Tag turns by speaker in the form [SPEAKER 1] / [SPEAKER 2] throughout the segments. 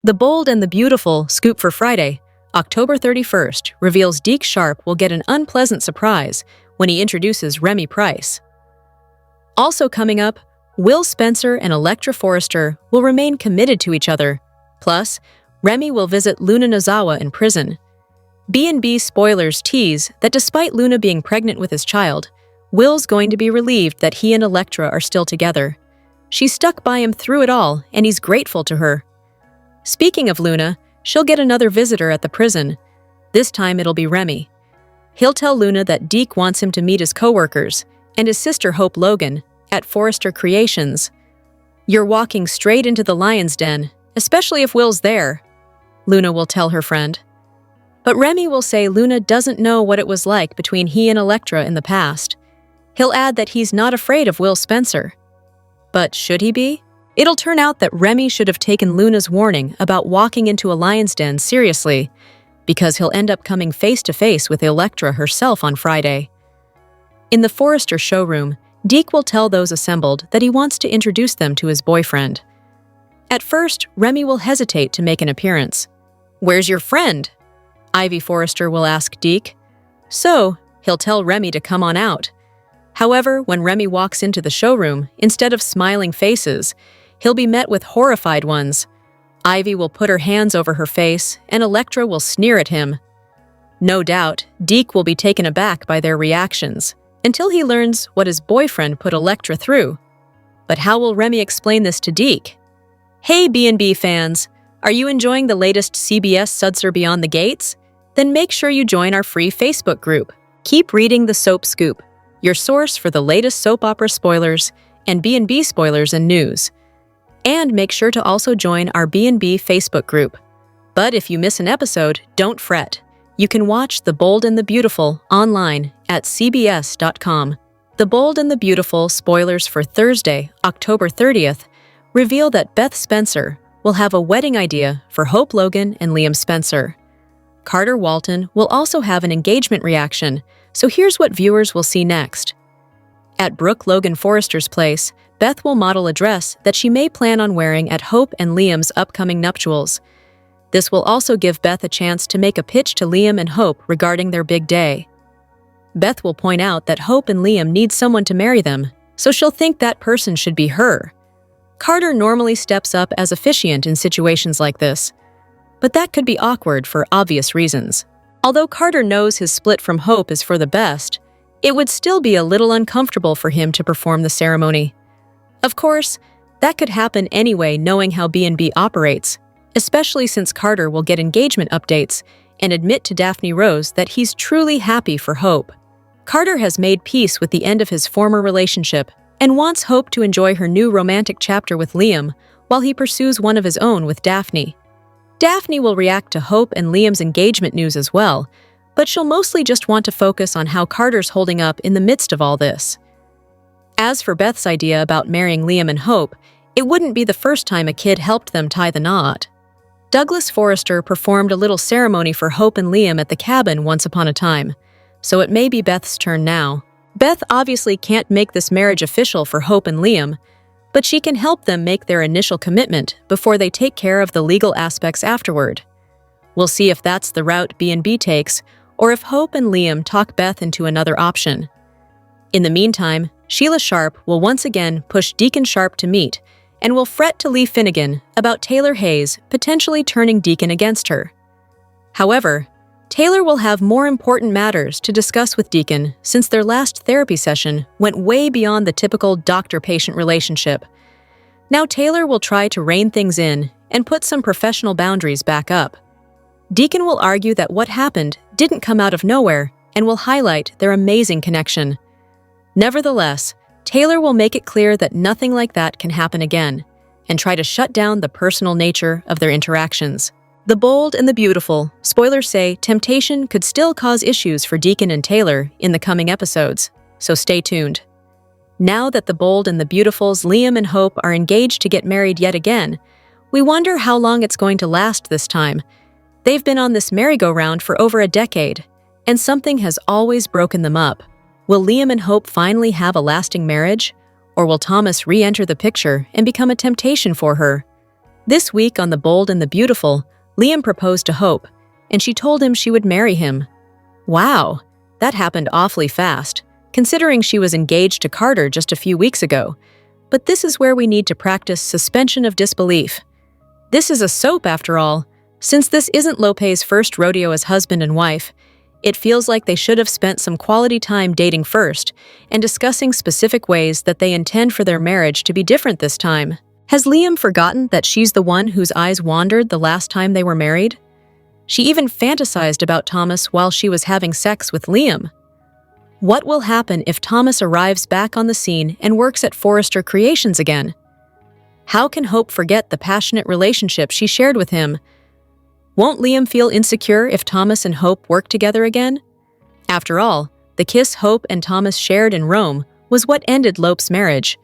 [SPEAKER 1] The Bold and the Beautiful scoop for Friday, October 31st, reveals Deke Sharp will get an unpleasant surprise when he introduces Remy Price. Also coming up, Will Spencer and Electra Forrester will remain committed to each other. Plus, Remy will visit Luna Nozawa in prison. B&B spoilers tease that despite Luna being pregnant with his child, Will's going to be relieved that he and Electra are still together. She stuck by him through it all, and he's grateful to her. Speaking of Luna, she'll get another visitor at the prison. This time it'll be Remy. He'll tell Luna that Deke wants him to meet his co-workers and his sister Hope Logan at Forrester Creations. "You're walking straight into the lion's den, especially if Will's there," Luna will tell her friend. But Remy will say Luna doesn't know what it was like between he and Electra in the past. He'll add that he's not afraid of Will Spencer. But should he be? It'll turn out that Remy should have taken Luna's warning about walking into a lion's den seriously, because he'll end up coming face-to-face with Electra herself on Friday. In the Forrester showroom, Deke will tell those assembled that he wants to introduce them to his boyfriend. At first, Remy will hesitate to make an appearance. "Where's your friend?" Ivy Forrester will ask Deke. So, he'll tell Remy to come on out. However, when Remy walks into the showroom, instead of smiling faces, he'll be met with horrified ones. Ivy will put her hands over her face, and Electra will sneer at him. No doubt, Deke will be taken aback by their reactions, until he learns what his boyfriend put Electra through. But how will Remy explain this to Deke? Hey B&B fans, are you enjoying the latest CBS Sudser Beyond the Gates? Then make sure you join our free Facebook group. Keep reading the Soap Scoop, your source for the latest soap opera spoilers and B&B spoilers and news. And make sure to also join our B&B Facebook group. But if you miss an episode, don't fret. You can watch The Bold and the Beautiful online at cbs.com. The Bold and the Beautiful spoilers for Thursday, October 30th, reveal that Beth Spencer will have a wedding idea for Hope Logan and Liam Spencer. Carter Walton will also have an engagement reaction, so here's what viewers will see next. At Brooke Logan Forrester's place, Beth will model a dress that she may plan on wearing at Hope and Liam's upcoming nuptials. This will also give Beth a chance to make a pitch to Liam and Hope regarding their big day. Beth will point out that Hope and Liam need someone to marry them, so she'll think that person should be her. Carter normally steps up as officiant in situations like this, but that could be awkward for obvious reasons. Although Carter knows his split from Hope is for the best, it would still be a little uncomfortable for him to perform the ceremony. Of course, that could happen anyway knowing how B&B operates, especially since Carter will get engagement updates and admit to Daphne Rose that he's truly happy for Hope. Carter has made peace with the end of his former relationship and wants Hope to enjoy her new romantic chapter with Liam while he pursues one of his own with Daphne. Daphne will react to Hope and Liam's engagement news as well, but she'll mostly just want to focus on how Carter's holding up in the midst of all this. As for Beth's idea about marrying Liam and Hope, it wouldn't be the first time a kid helped them tie the knot. Douglas Forrester performed a little ceremony for Hope and Liam at the cabin once upon a time, so it may be Beth's turn now. Beth obviously can't make this marriage official for Hope and Liam, but she can help them make their initial commitment before they take care of the legal aspects afterward. We'll see if that's the route B&B takes, or if Hope and Liam talk Beth into another option. In the meantime, Sheila Sharp will once again push Deacon Sharp to meet, and will fret to Lee Finnegan about Taylor Hayes potentially turning Deacon against her. However, Taylor will have more important matters to discuss with Deacon since their last therapy session went way beyond the typical doctor-patient relationship. Now Taylor will try to rein things in and put some professional boundaries back up. Deacon will argue that what happened didn't come out of nowhere and will highlight their amazing connection. Nevertheless, Taylor will make it clear that nothing like that can happen again and try to shut down the personal nature of their interactions. The Bold and the Beautiful spoilers say temptation could still cause issues for Deacon and Taylor in the coming episodes, so stay tuned. Now that The Bold and the Beautiful's Liam and Hope are engaged to get married yet again, we wonder how long it's going to last this time. They've been on this merry-go-round for over a decade, and something has always broken them up. Will Liam and Hope finally have a lasting marriage, or will Thomas re-enter the picture and become a temptation for her? This week on The Bold and the Beautiful, Liam proposed to Hope, and she told him she would marry him. Wow, that happened awfully fast, considering she was engaged to Carter just a few weeks ago. But this is where we need to practice suspension of disbelief. This is a soap, after all. Since this isn't Lope's first rodeo as husband and wife, it feels like they should have spent some quality time dating first and discussing specific ways that they intend for their marriage to be different this time. Has Liam forgotten that she's the one whose eyes wandered the last time they were married? She even fantasized about Thomas while she was having sex with Liam. What will happen if Thomas arrives back on the scene and works at Forrester Creations again? How can Hope forget the passionate relationship she shared with him? Won't Liam feel insecure if Thomas and Hope work together again? After all, the kiss Hope and Thomas shared in Rome was what ended Lope's marriage.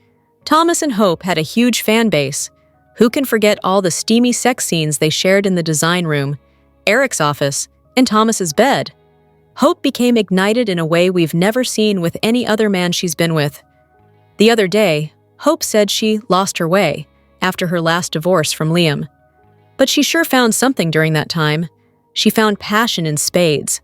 [SPEAKER 1] Thomas and Hope had a huge fan base. Who can forget all the steamy sex scenes they shared in the design room, Eric's office, and Thomas's bed? Hope became ignited in a way we've never seen with any other man she's been with. The other day, Hope said she lost her way after her last divorce from Liam. But she sure found something during that time. She found passion in spades.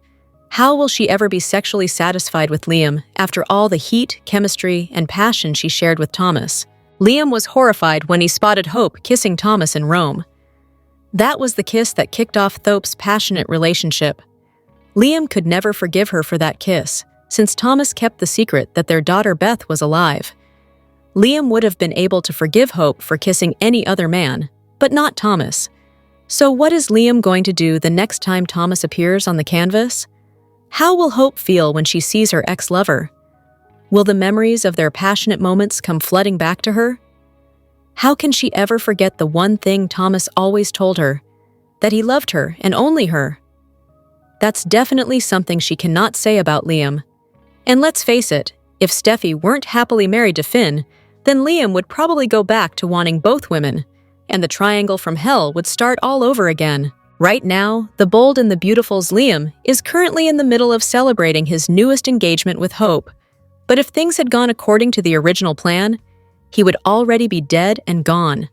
[SPEAKER 1] How will she ever be sexually satisfied with Liam after all the heat, chemistry, and passion she shared with Thomas? Liam was horrified when he spotted Hope kissing Thomas in Rome. That was the kiss that kicked off Hope's passionate relationship. Liam could never forgive her for that kiss, since Thomas kept the secret that their daughter Beth was alive. Liam would have been able to forgive Hope for kissing any other man, but not Thomas. So what is Liam going to do the next time Thomas appears on the canvas? How will Hope feel when she sees her ex-lover? Will the memories of their passionate moments come flooding back to her? How can she ever forget the one thing Thomas always told her, that he loved her and only her? That's definitely something she cannot say about Liam. And let's face it, if Steffi weren't happily married to Finn, then Liam would probably go back to wanting both women, and the triangle from hell would start all over again. Right now, the Bold and the Beautiful's Liam is currently in the middle of celebrating his newest engagement with Hope. But if things had gone according to the original plan, he would already be dead and gone.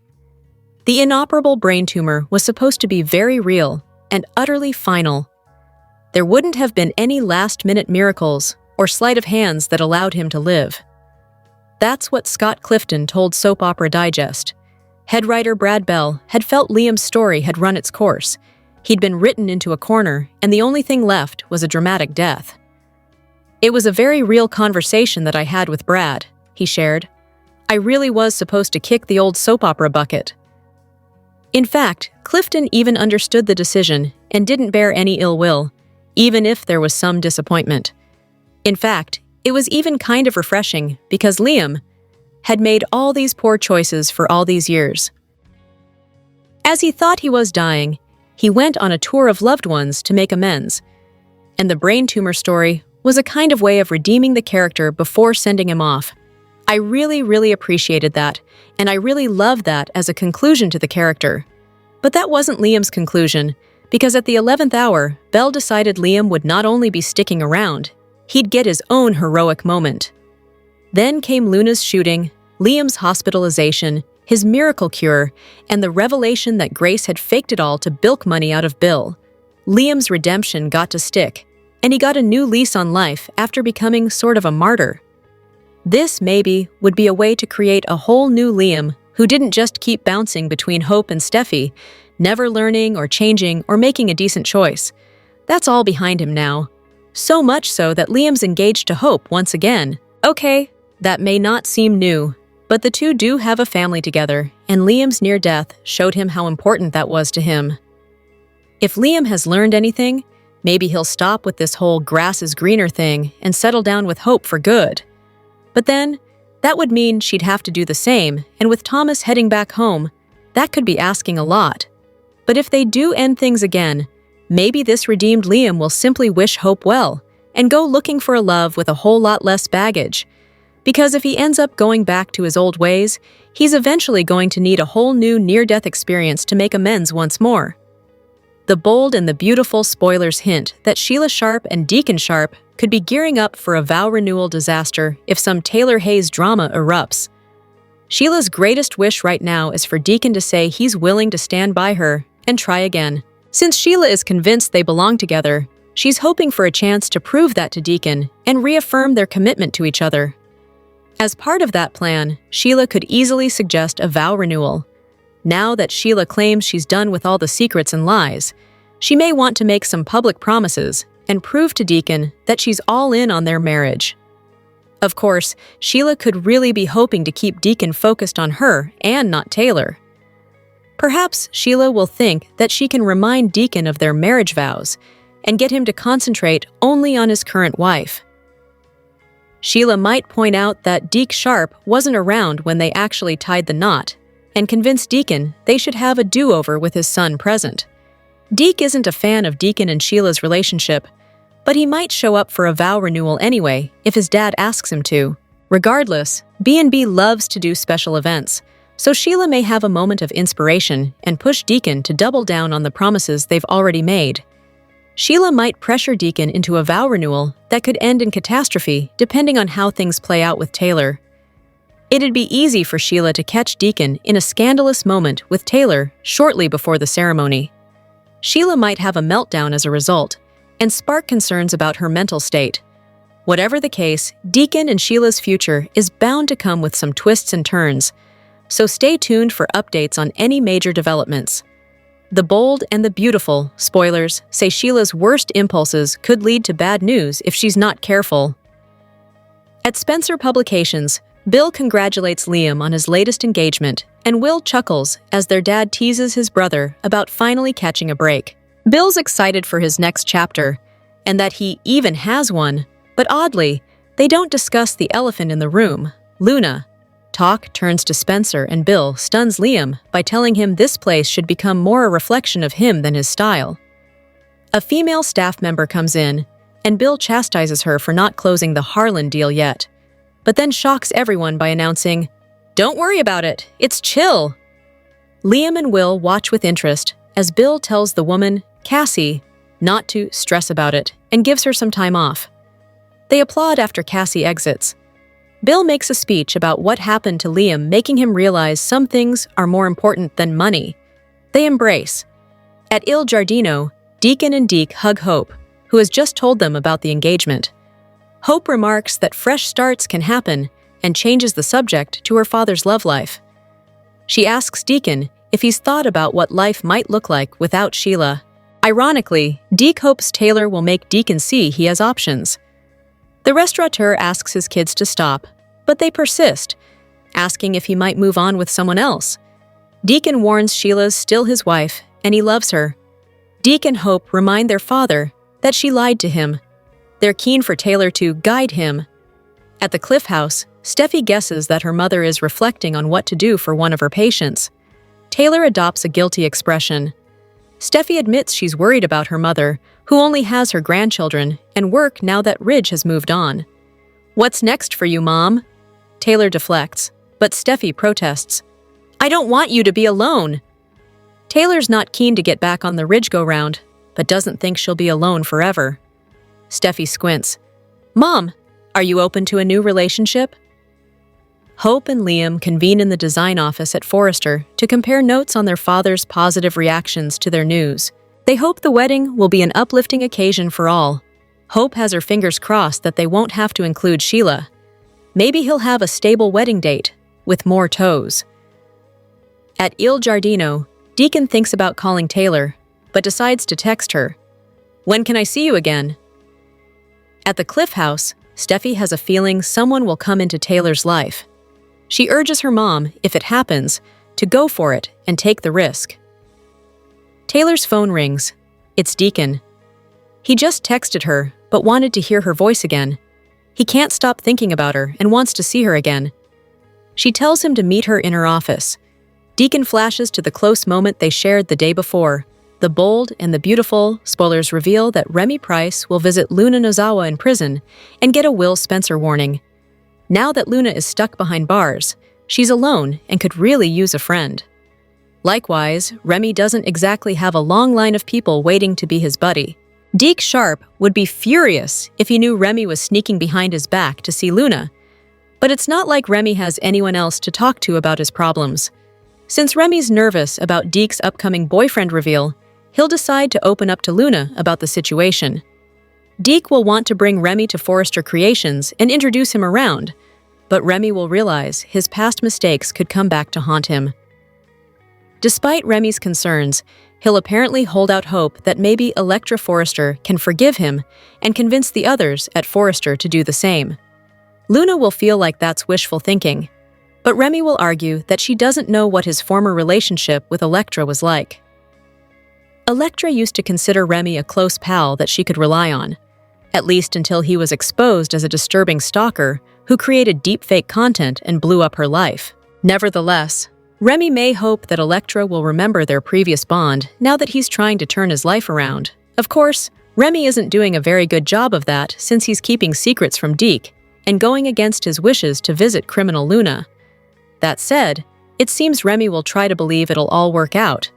[SPEAKER 1] The inoperable brain tumor was supposed to be very real and utterly final. There wouldn't have been any last-minute miracles or sleight of hands that allowed him to live. That's what Scott Clifton told Soap Opera Digest. Head writer Brad Bell had felt Liam's story had run its course. He'd been written into a corner, and the only thing left was a dramatic death. "It was a very real conversation that I had with Brad," he shared. "I really was supposed to kick the old soap opera bucket." In fact, Clifton even understood the decision and didn't bear any ill will, even if there was some disappointment. In fact, it was even kind of refreshing because Liam had made all these poor choices for all these years. As he thought he was dying, he went on a tour of loved ones to make amends, and the brain tumor story was a kind of way of redeeming the character before sending him off. I really appreciated that, and I really loved that as a conclusion to the character. But that wasn't Liam's conclusion, because at the 11th hour, Bell decided Liam would not only be sticking around, he'd get his own heroic moment. Then came Luna's shooting, Liam's hospitalization, his miracle cure, and the revelation that Grace had faked it all to bilk money out of Bill. Liam's redemption got to stick, and he got a new lease on life after becoming sort of a martyr. This, maybe, would be a way to create a whole new Liam who didn't just keep bouncing between Hope and Steffi, never learning or changing or making a decent choice. That's all behind him now. So much so that Liam's engaged to Hope once again. Okay, that may not seem new, but the two do have a family together, and Liam's near death showed him how important that was to him. If Liam has learned anything, maybe he'll stop with this whole grass is greener thing and settle down with Hope for good. But then, that would mean she'd have to do the same, and with Thomas heading back home, that could be asking a lot. But if they do end things again, maybe this redeemed Liam will simply wish Hope well and go looking for a love with a whole lot less baggage. Because if he ends up going back to his old ways, he's eventually going to need a whole new near-death experience to make amends once more. The Bold and the Beautiful spoilers hint that Sheila Sharp and Deacon Sharp could be gearing up for a vow renewal disaster if some Taylor Hayes drama erupts. Sheila's greatest wish right now is for Deacon to say he's willing to stand by her and try again. Since Sheila is convinced they belong together, she's hoping for a chance to prove that to Deacon and reaffirm their commitment to each other. As part of that plan, Sheila could easily suggest a vow renewal. Now that Sheila claims she's done with all the secrets and lies, she may want to make some public promises and prove to Deacon that she's all in on their marriage. Of course, Sheila could really be hoping to keep Deacon focused on her and not Taylor. Perhaps Sheila will think that she can remind Deacon of their marriage vows and get him to concentrate only on his current wife. Sheila might point out that Deke Sharp wasn't around when they actually tied the knot and convince Deacon they should have a do-over with his son present. Deke isn't a fan of Deacon and Sheila's relationship, but he might show up for a vow renewal anyway if his dad asks him to. Regardless, B&B loves to do special events, so Sheila may have a moment of inspiration and push Deacon to double down on the promises they've already made. Sheila might pressure Deacon into a vow renewal that could end in catastrophe depending on how things play out with Taylor. It'd be easy for Sheila to catch Deacon in a scandalous moment with Taylor shortly before the ceremony. Sheila might have a meltdown as a result and spark concerns about her mental state. Whatever the case, Deacon and Sheila's future is bound to come with some twists and turns, so stay tuned for updates on any major developments. The Bold and the Beautiful, spoilers, say Sheila's worst impulses could lead to bad news if she's not careful. At Spencer Publications, Bill congratulates Liam on his latest engagement, and Will chuckles as their dad teases his brother about finally catching a break. Bill's excited for his next chapter, and that he even has one, but oddly, they don't discuss the elephant in the room, Luna. Talk turns to Spencer and Bill stuns Liam by telling him this place should become more a reflection of him than his style. A female staff member comes in, and Bill chastises her for not closing the Harlan deal yet, but then shocks everyone by announcing, "Don't worry about it, it's chill." Liam and Will watch with interest as Bill tells the woman, Cassie, not to stress about it and gives her some time off. They applaud after Cassie exits. Bill makes a speech about what happened to Liam, making him realize some things are more important than money. They embrace. At Il Giardino, Deacon and Deke hug Hope, who has just told them about the engagement. Hope remarks that fresh starts can happen and changes the subject to her father's love life. She asks Deacon if he's thought about what life might look like without Sheila. Ironically, Deke hopes Taylor will make Deacon see he has options. The restaurateur asks his kids to stop, but they persist, asking if he might move on with someone else. Deacon warns Sheila's still his wife, and he loves her. Deke and Hope remind their father that she lied to him. They're keen for Taylor to guide him. At the Cliff House, Steffi guesses that her mother is reflecting on what to do for one of her patients. Taylor adopts a guilty expression. Steffi admits she's worried about her mother, who only has her grandchildren and work now that Ridge has moved on. "What's next for you, Mom?" Taylor deflects, but Steffi protests. "I don't want you to be alone." Taylor's not keen to get back on the Ridge go-round, but doesn't think she'll be alone forever. Steffi squints. "Mom, are you open to a new relationship?" Hope and Liam convene in the design office at Forrester to compare notes on their father's positive reactions to their news. They hope the wedding will be an uplifting occasion for all. Hope has her fingers crossed that they won't have to include Sheila. Maybe he'll have a stable wedding date, with more toes. At Il Giardino, Deacon thinks about calling Taylor, but decides to text her. "When can I see you again?" At the Cliff House, Steffi has a feeling someone will come into Taylor's life. She urges her mom, if it happens, to go for it and take the risk. Taylor's phone rings. It's Deacon. He just texted her, but wanted to hear her voice again. He can't stop thinking about her and wants to see her again. She tells him to meet her in her office. Deacon flashes to the close moment they shared the day before. The Bold and the Beautiful spoilers reveal that Remy Price will visit Luna Nozawa in prison and get a Will Spencer warning. Now that Luna is stuck behind bars, she's alone and could really use a friend. Likewise, Remy doesn't exactly have a long line of people waiting to be his buddy. Deke Sharp would be furious if he knew Remy was sneaking behind his back to see Luna, But it's not like Remy has anyone else to talk to about his problems. Since Remy's nervous about Deke's upcoming boyfriend reveal, he'll decide to open up to Luna about the situation. Deke will want to bring Remy to Forrester Creations and introduce him around, but Remy will realize his past mistakes could come back to haunt him. Despite Remy's concerns, he'll apparently hold out hope that maybe Electra Forrester can forgive him and convince the others at Forrester to do the same. Luna will feel like that's wishful thinking, but Remy will argue that she doesn't know what his former relationship with Electra was like. Electra used to consider Remy a close pal that she could rely on, at least until he was exposed as a disturbing stalker who created deepfake content and blew up her life. Nevertheless, Remy may hope that Electra will remember their previous bond now that he's trying to turn his life around. Of course, Remy isn't doing a very good job of that since he's keeping secrets from Deke and going against his wishes to visit criminal Luna. That said, it seems Remy will try to believe it'll all work out.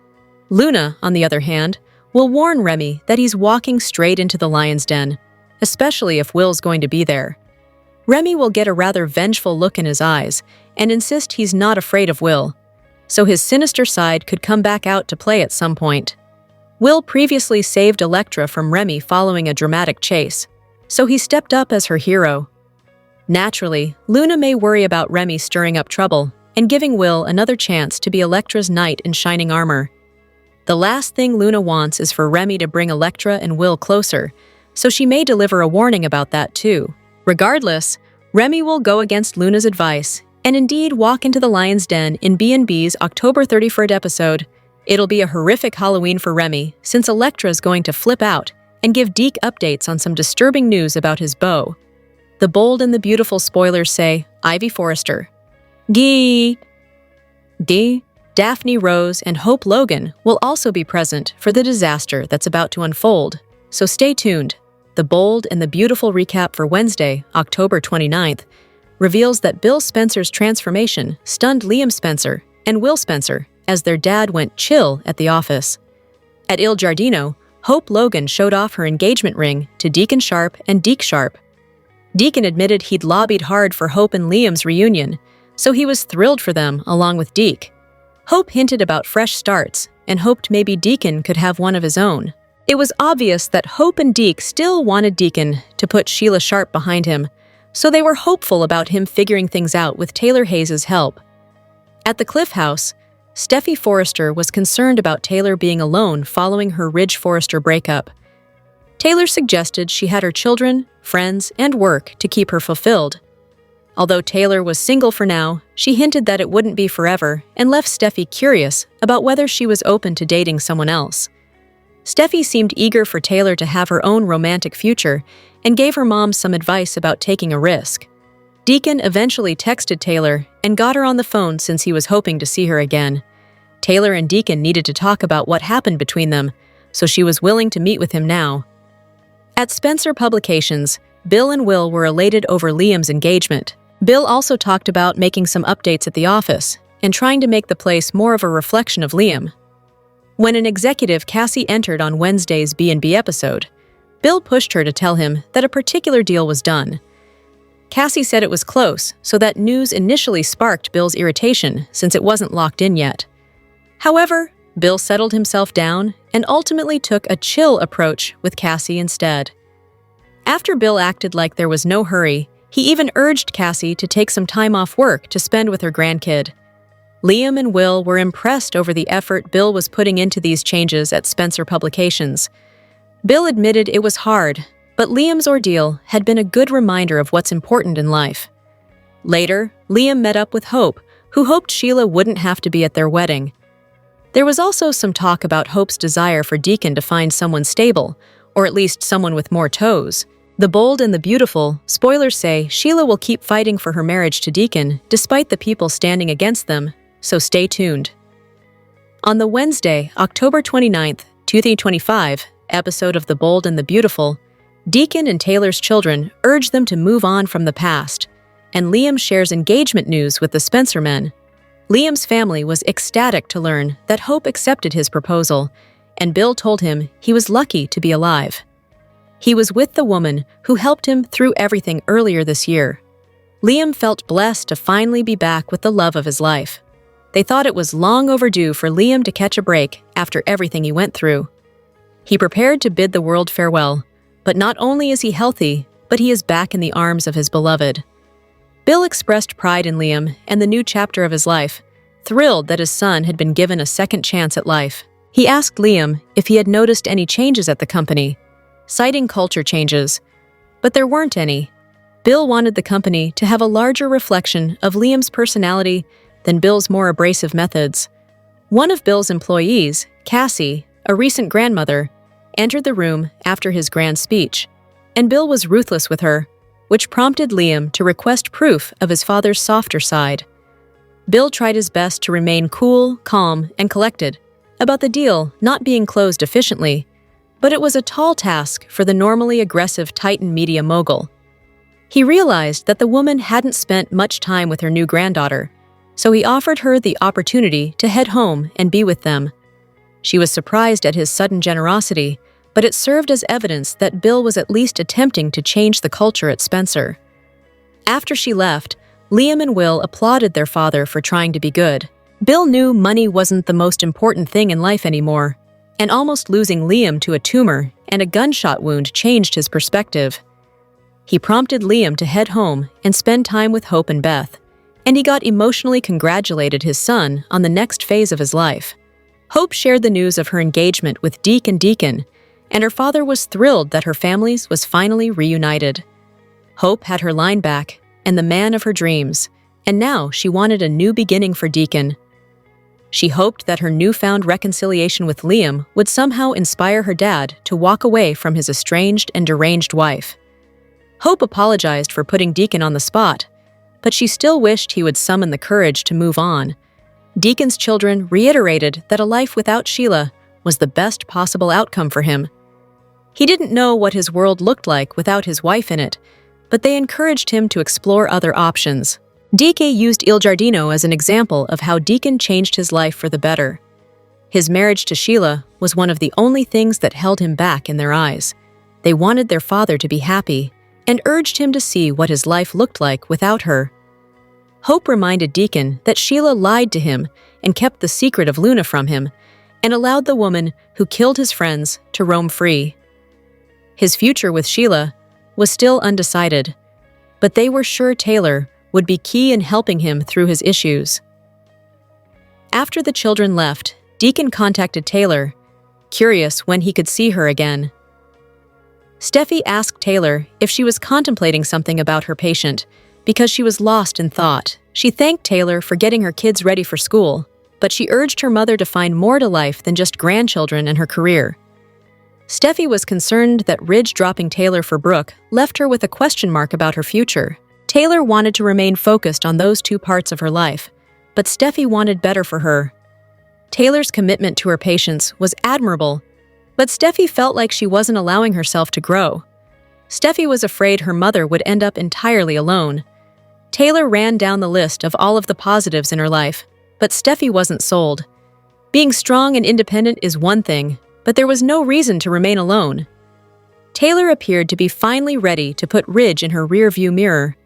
[SPEAKER 1] Luna, on the other hand, will warn Remy that he's walking straight into the lion's den, especially if Will's going to be there. Remy will get a rather vengeful look in his eyes and insist he's not afraid of Will, so his sinister side could come back out to play at some point. Will previously saved Electra from Remy following a dramatic chase, so he stepped up as her hero. Naturally, Luna may worry about Remy stirring up trouble and giving Will another chance to be Electra's knight in shining armor. The last thing Luna wants is for Remy to bring Electra and Will closer, so she may deliver a warning about that too. Regardless, Remy will go against Luna's advice and indeed walk into the lion's den in B&B's October 31st episode. It'll be a horrific Halloween for Remy since Electra's going to flip out and give Deke updates on some disturbing news about his beau. The bold and the beautiful spoilers say Ivy Forrester. D. Daphne Rose and Hope Logan will also be present for the disaster that's about to unfold, so stay tuned. The bold and the beautiful recap for Wednesday, October 29th, reveals that Bill Spencer's transformation stunned Liam Spencer and Will Spencer as their dad went chill at the office. At Il Giardino, Hope Logan showed off her engagement ring to Deacon Sharp and Deke Sharp. Deacon admitted he'd lobbied hard for Hope and Liam's reunion, so he was thrilled for them along with Deke. Hope hinted about fresh starts and hoped maybe Deacon could have one of his own. It was obvious that Hope and Deke still wanted Deacon to put Sheila Sharp behind him, so they were hopeful about him figuring things out with Taylor Hayes' help. At the Cliff House, Steffi Forrester was concerned about Taylor being alone following her Ridge Forrester breakup. Taylor suggested she had her children, friends, and work to keep her fulfilled. Although Taylor was single for now, she hinted that it wouldn't be forever and left Steffi curious about whether she was open to dating someone else. Steffi seemed eager for Taylor to have her own romantic future and gave her mom some advice about taking a risk. Deacon eventually texted Taylor and got her on the phone since he was hoping to see her again. Taylor and Deacon needed to talk about what happened between them, so she was willing to meet with him now. At Spencer Publications, Bill and Will were elated over Liam's engagement. Bill also talked about making some updates at the office and trying to make the place more of a reflection of Liam. When an executive Cassie entered on Wednesday's B&B episode, Bill pushed her to tell him that a particular deal was done. Cassie said it was close, so that news initially sparked Bill's irritation since it wasn't locked in yet. However, Bill settled himself down and ultimately took a chill approach with Cassie instead. After Bill acted like there was no hurry, he even urged Cassie to take some time off work to spend with her grandkid. Liam and Will were impressed over the effort Bill was putting into these changes at Spencer Publications. Bill admitted it was hard, but Liam's ordeal had been a good reminder of what's important in life. Later, Liam met up with Hope, who hoped Sheila wouldn't have to be at their wedding. There was also some talk about Hope's desire for Deacon to find someone stable, or at least someone with more toes. The bold and the beautiful, spoilers say Sheila will keep fighting for her marriage to Deacon despite the people standing against them, so stay tuned. On the Wednesday, October 29th, 2025, episode of The Bold and the Beautiful, Deacon and Taylor's children urge them to move on from the past, and Liam shares engagement news with the Spencer men. Liam's family was ecstatic to learn that Hope accepted his proposal, and Bill told him he was lucky to be alive. He was with the woman who helped him through everything earlier this year. Liam felt blessed to finally be back with the love of his life. They thought it was long overdue for Liam to catch a break after everything he went through. He prepared to bid the world farewell, but not only is he healthy, but he is back in the arms of his beloved. Bill expressed pride in Liam and the new chapter of his life, thrilled that his son had been given a second chance at life. He asked Liam if he had noticed any changes at the company, citing culture changes, but there weren't any. Bill wanted the company to have a larger reflection of Liam's personality than Bill's more abrasive methods. One of Bill's employees, Cassie, a recent grandmother, entered the room after his grand speech, and Bill was ruthless with her, which prompted Liam to request proof of his father's softer side. Bill tried his best to remain cool, calm, and collected about the deal not being closed efficiently, but it was a tall task for the normally aggressive Titan media mogul. He realized that the woman hadn't spent much time with her new granddaughter, so he offered her the opportunity to head home and be with them. She was surprised at his sudden generosity, but it served as evidence that Bill was at least attempting to change the culture at Spencer. After she left, Liam and Will applauded their father for trying to be good. Bill knew money wasn't the most important thing in life anymore, and almost losing Liam to a tumor and a gunshot wound changed his perspective. He prompted Liam to head home and spend time with Hope and Beth, and he got emotionally congratulated his son on the next phase of his life. Hope shared the news of her engagement with Deacon, and her father was thrilled that her families was finally reunited. Hope had her line back and the man of her dreams, and now she wanted a new beginning for Deacon. She hoped that her newfound reconciliation with Liam would somehow inspire her dad to walk away from his estranged and deranged wife. Hope apologized for putting Deacon on the spot, but she still wished he would summon the courage to move on. Deacon's children reiterated that a life without Sheila was the best possible outcome for him. He didn't know what his world looked like without his wife in it, but they encouraged him to explore other options. Deacon used Il Giardino as an example of how Deacon changed his life for the better. His marriage to Sheila was one of the only things that held him back in their eyes. They wanted their father to be happy, and urged him to see what his life looked like without her. Hope reminded Deacon that Sheila lied to him and kept the secret of Luna from him, and allowed the woman who killed his friends to roam free. His future with Sheila was still undecided, but they were sure Taylor would be key in helping him through his issues. After the children left, Deacon contacted Taylor, curious when he could see her again. Steffi asked Taylor if she was contemplating something about her patient because she was lost in thought. She thanked Taylor for getting her kids ready for school, but she urged her mother to find more to life than just grandchildren and her career. Steffi was concerned that Ridge dropping Taylor for Brooke left her with a question mark about her future. Taylor wanted to remain focused on those two parts of her life, but Steffi wanted better for her. Taylor's commitment to her patients was admirable, but Steffi felt like she wasn't allowing herself to grow. Steffi was afraid her mother would end up entirely alone. Taylor ran down the list of all of the positives in her life, but Steffi wasn't sold. Being strong and independent is one thing, but there was no reason to remain alone. Taylor appeared to be finally ready to put Ridge in her rearview mirror.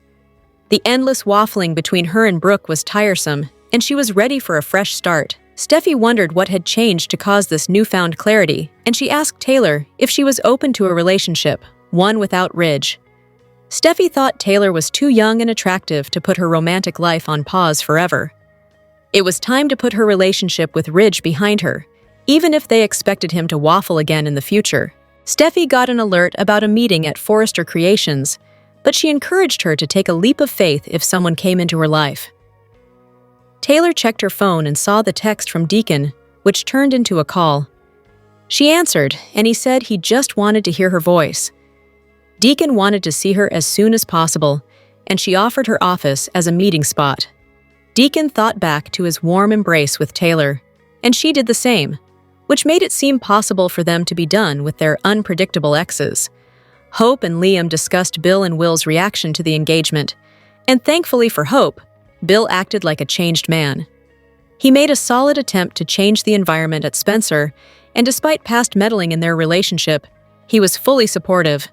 [SPEAKER 1] The endless waffling between her and Brooke was tiresome, and she was ready for a fresh start. Steffi wondered what had changed to cause this newfound clarity, and she asked Taylor if she was open to a relationship, one without Ridge. Steffi thought Taylor was too young and attractive to put her romantic life on pause forever. It was time to put her relationship with Ridge behind her, even if they expected him to waffle again in the future. Steffi got an alert about a meeting at Forrester Creations, but she encouraged her to take a leap of faith if someone came into her life. Taylor checked her phone and saw the text from Deacon, which turned into a call. She answered, and he said he just wanted to hear her voice. Deacon wanted to see her as soon as possible, and she offered her office as a meeting spot. Deacon thought back to his warm embrace with Taylor, and she did the same, which made it seem possible for them to be done with their unpredictable exes. Hope and Liam discussed Bill and Will's reaction to the engagement, and thankfully for Hope, Bill acted like a changed man. He made a solid attempt to change the environment at Spencer, and despite past meddling in their relationship, he was fully supportive.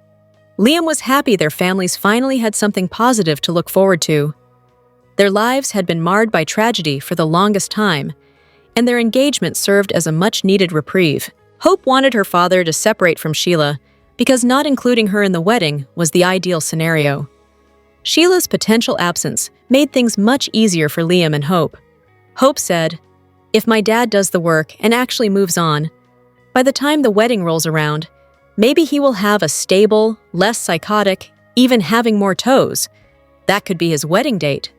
[SPEAKER 1] Liam was happy their families finally had something positive to look forward to. Their lives had been marred by tragedy for the longest time, and their engagement served as a much-needed reprieve. Hope wanted her father to separate from Sheila because not including her in the wedding was the ideal scenario. Sheila's potential absence made things much easier for Liam and Hope. Hope said, "If my dad does the work and actually moves on, by the time the wedding rolls around, maybe he will have a stable, less psychotic, even having more toes. That could be his wedding date."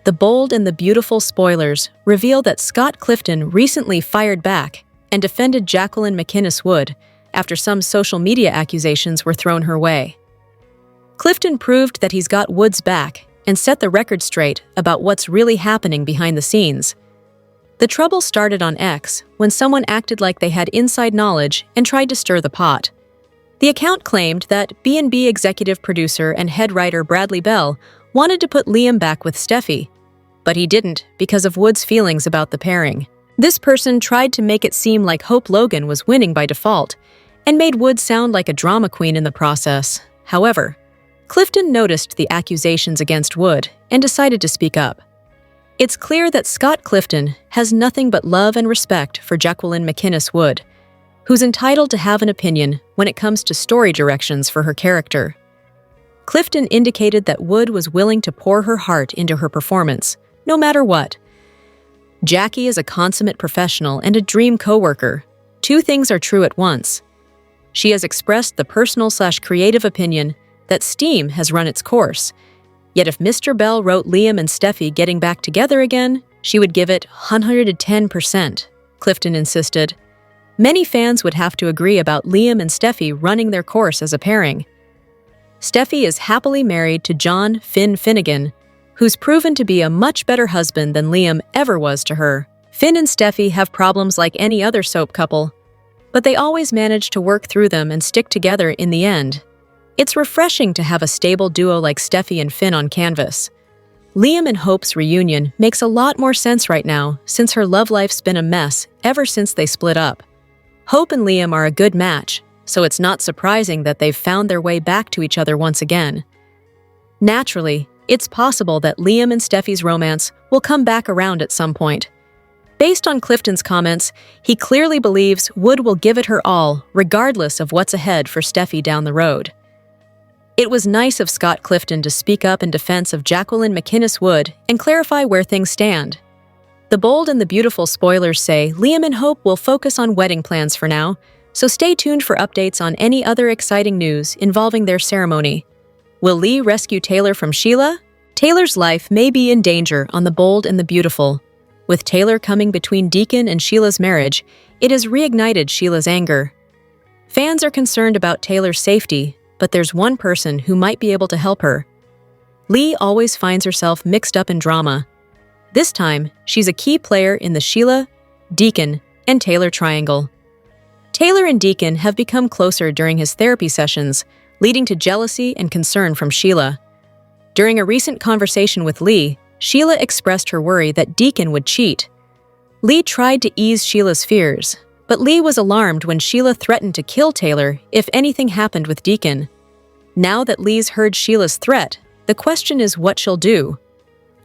[SPEAKER 1] The bold and the beautiful spoilers reveal that Scott Clifton recently fired back and defended Jacqueline McInnes Wood after some social media accusations were thrown her way. Clifton proved that he's got Wood's back and set the record straight about what's really happening behind the scenes. The trouble started on X when someone acted like they had inside knowledge and tried to stir the pot. The account claimed that B&B executive producer and head writer Bradley Bell wanted to put Liam back with Steffi, but he didn't because of Wood's feelings about the pairing. This person tried to make it seem like Hope Logan was winning by default and made Wood sound like a drama queen in the process. However, Clifton noticed the accusations against Wood and decided to speak up. It's clear that Scott Clifton has nothing but love and respect for Jacqueline McInnes Wood, who's entitled to have an opinion when it comes to story directions for her character. Clifton indicated that Wood was willing to pour her heart into her performance, no matter what. Jackie is a consummate professional and a dream coworker. Two things are true at once. She has expressed the personal/creative opinion that steam has run its course. Yet if Mr. Bell wrote Liam and Steffi getting back together again, she would give it 110%, Clifton insisted. Many fans would have to agree about Liam and Steffi running their course as a pairing. Steffi is happily married to John Finn Finnegan, who's proven to be a much better husband than Liam ever was to her. Finn and Steffi have problems like any other soap couple, but they always manage to work through them and stick together in the end. It's refreshing to have a stable duo like Steffi and Finn on canvas. Liam and Hope's reunion makes a lot more sense right now since her love life's been a mess ever since they split up. Hope and Liam are a good match, so it's not surprising that they've found their way back to each other once again. Naturally, it's possible that Liam and Steffi's romance will come back around at some point. Based on Clifton's comments, he clearly believes Wood will give it her all, regardless of what's ahead for Steffi down the road. It was nice of Scott Clifton to speak up in defense of Jacqueline McInnes Wood and clarify where things stand. The bold and the beautiful spoilers say Liam and Hope will focus on wedding plans for now, so stay tuned for updates on any other exciting news involving their ceremony. Will Lee rescue Taylor from Sheila? Taylor's life may be in danger on The Bold and the Beautiful. With Taylor coming between Deacon and Sheila's marriage, it has reignited Sheila's anger. Fans are concerned about Taylor's safety, but there's one person who might be able to help her. Lee always finds herself mixed up in drama. This time, she's a key player in the Sheila, Deacon, and Taylor triangle. Taylor and Deacon have become closer during his therapy sessions, leading to jealousy and concern from Sheila. During a recent conversation with Lee, Sheila expressed her worry that Deacon would cheat. Lee tried to ease Sheila's fears, but Lee was alarmed when Sheila threatened to kill Taylor if anything happened with Deacon. Now that Lee's heard Sheila's threat, the question is what she'll do.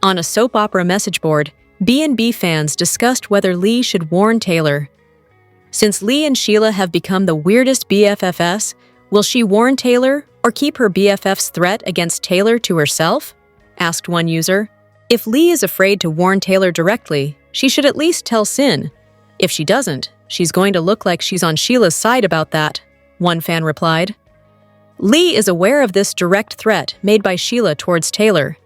[SPEAKER 1] On a soap opera message board, B&B fans discussed whether Lee should warn Taylor. Since Lee and Sheila have become the weirdest BFFs, will she warn Taylor or keep her BFF's threat against Taylor to herself? Asked one user. If Lee is afraid to warn Taylor directly, she should at least tell Sin. If she doesn't, she's going to look like she's on Sheila's side about that, one fan replied. Lee is aware of this direct threat made by Sheila towards Taylor,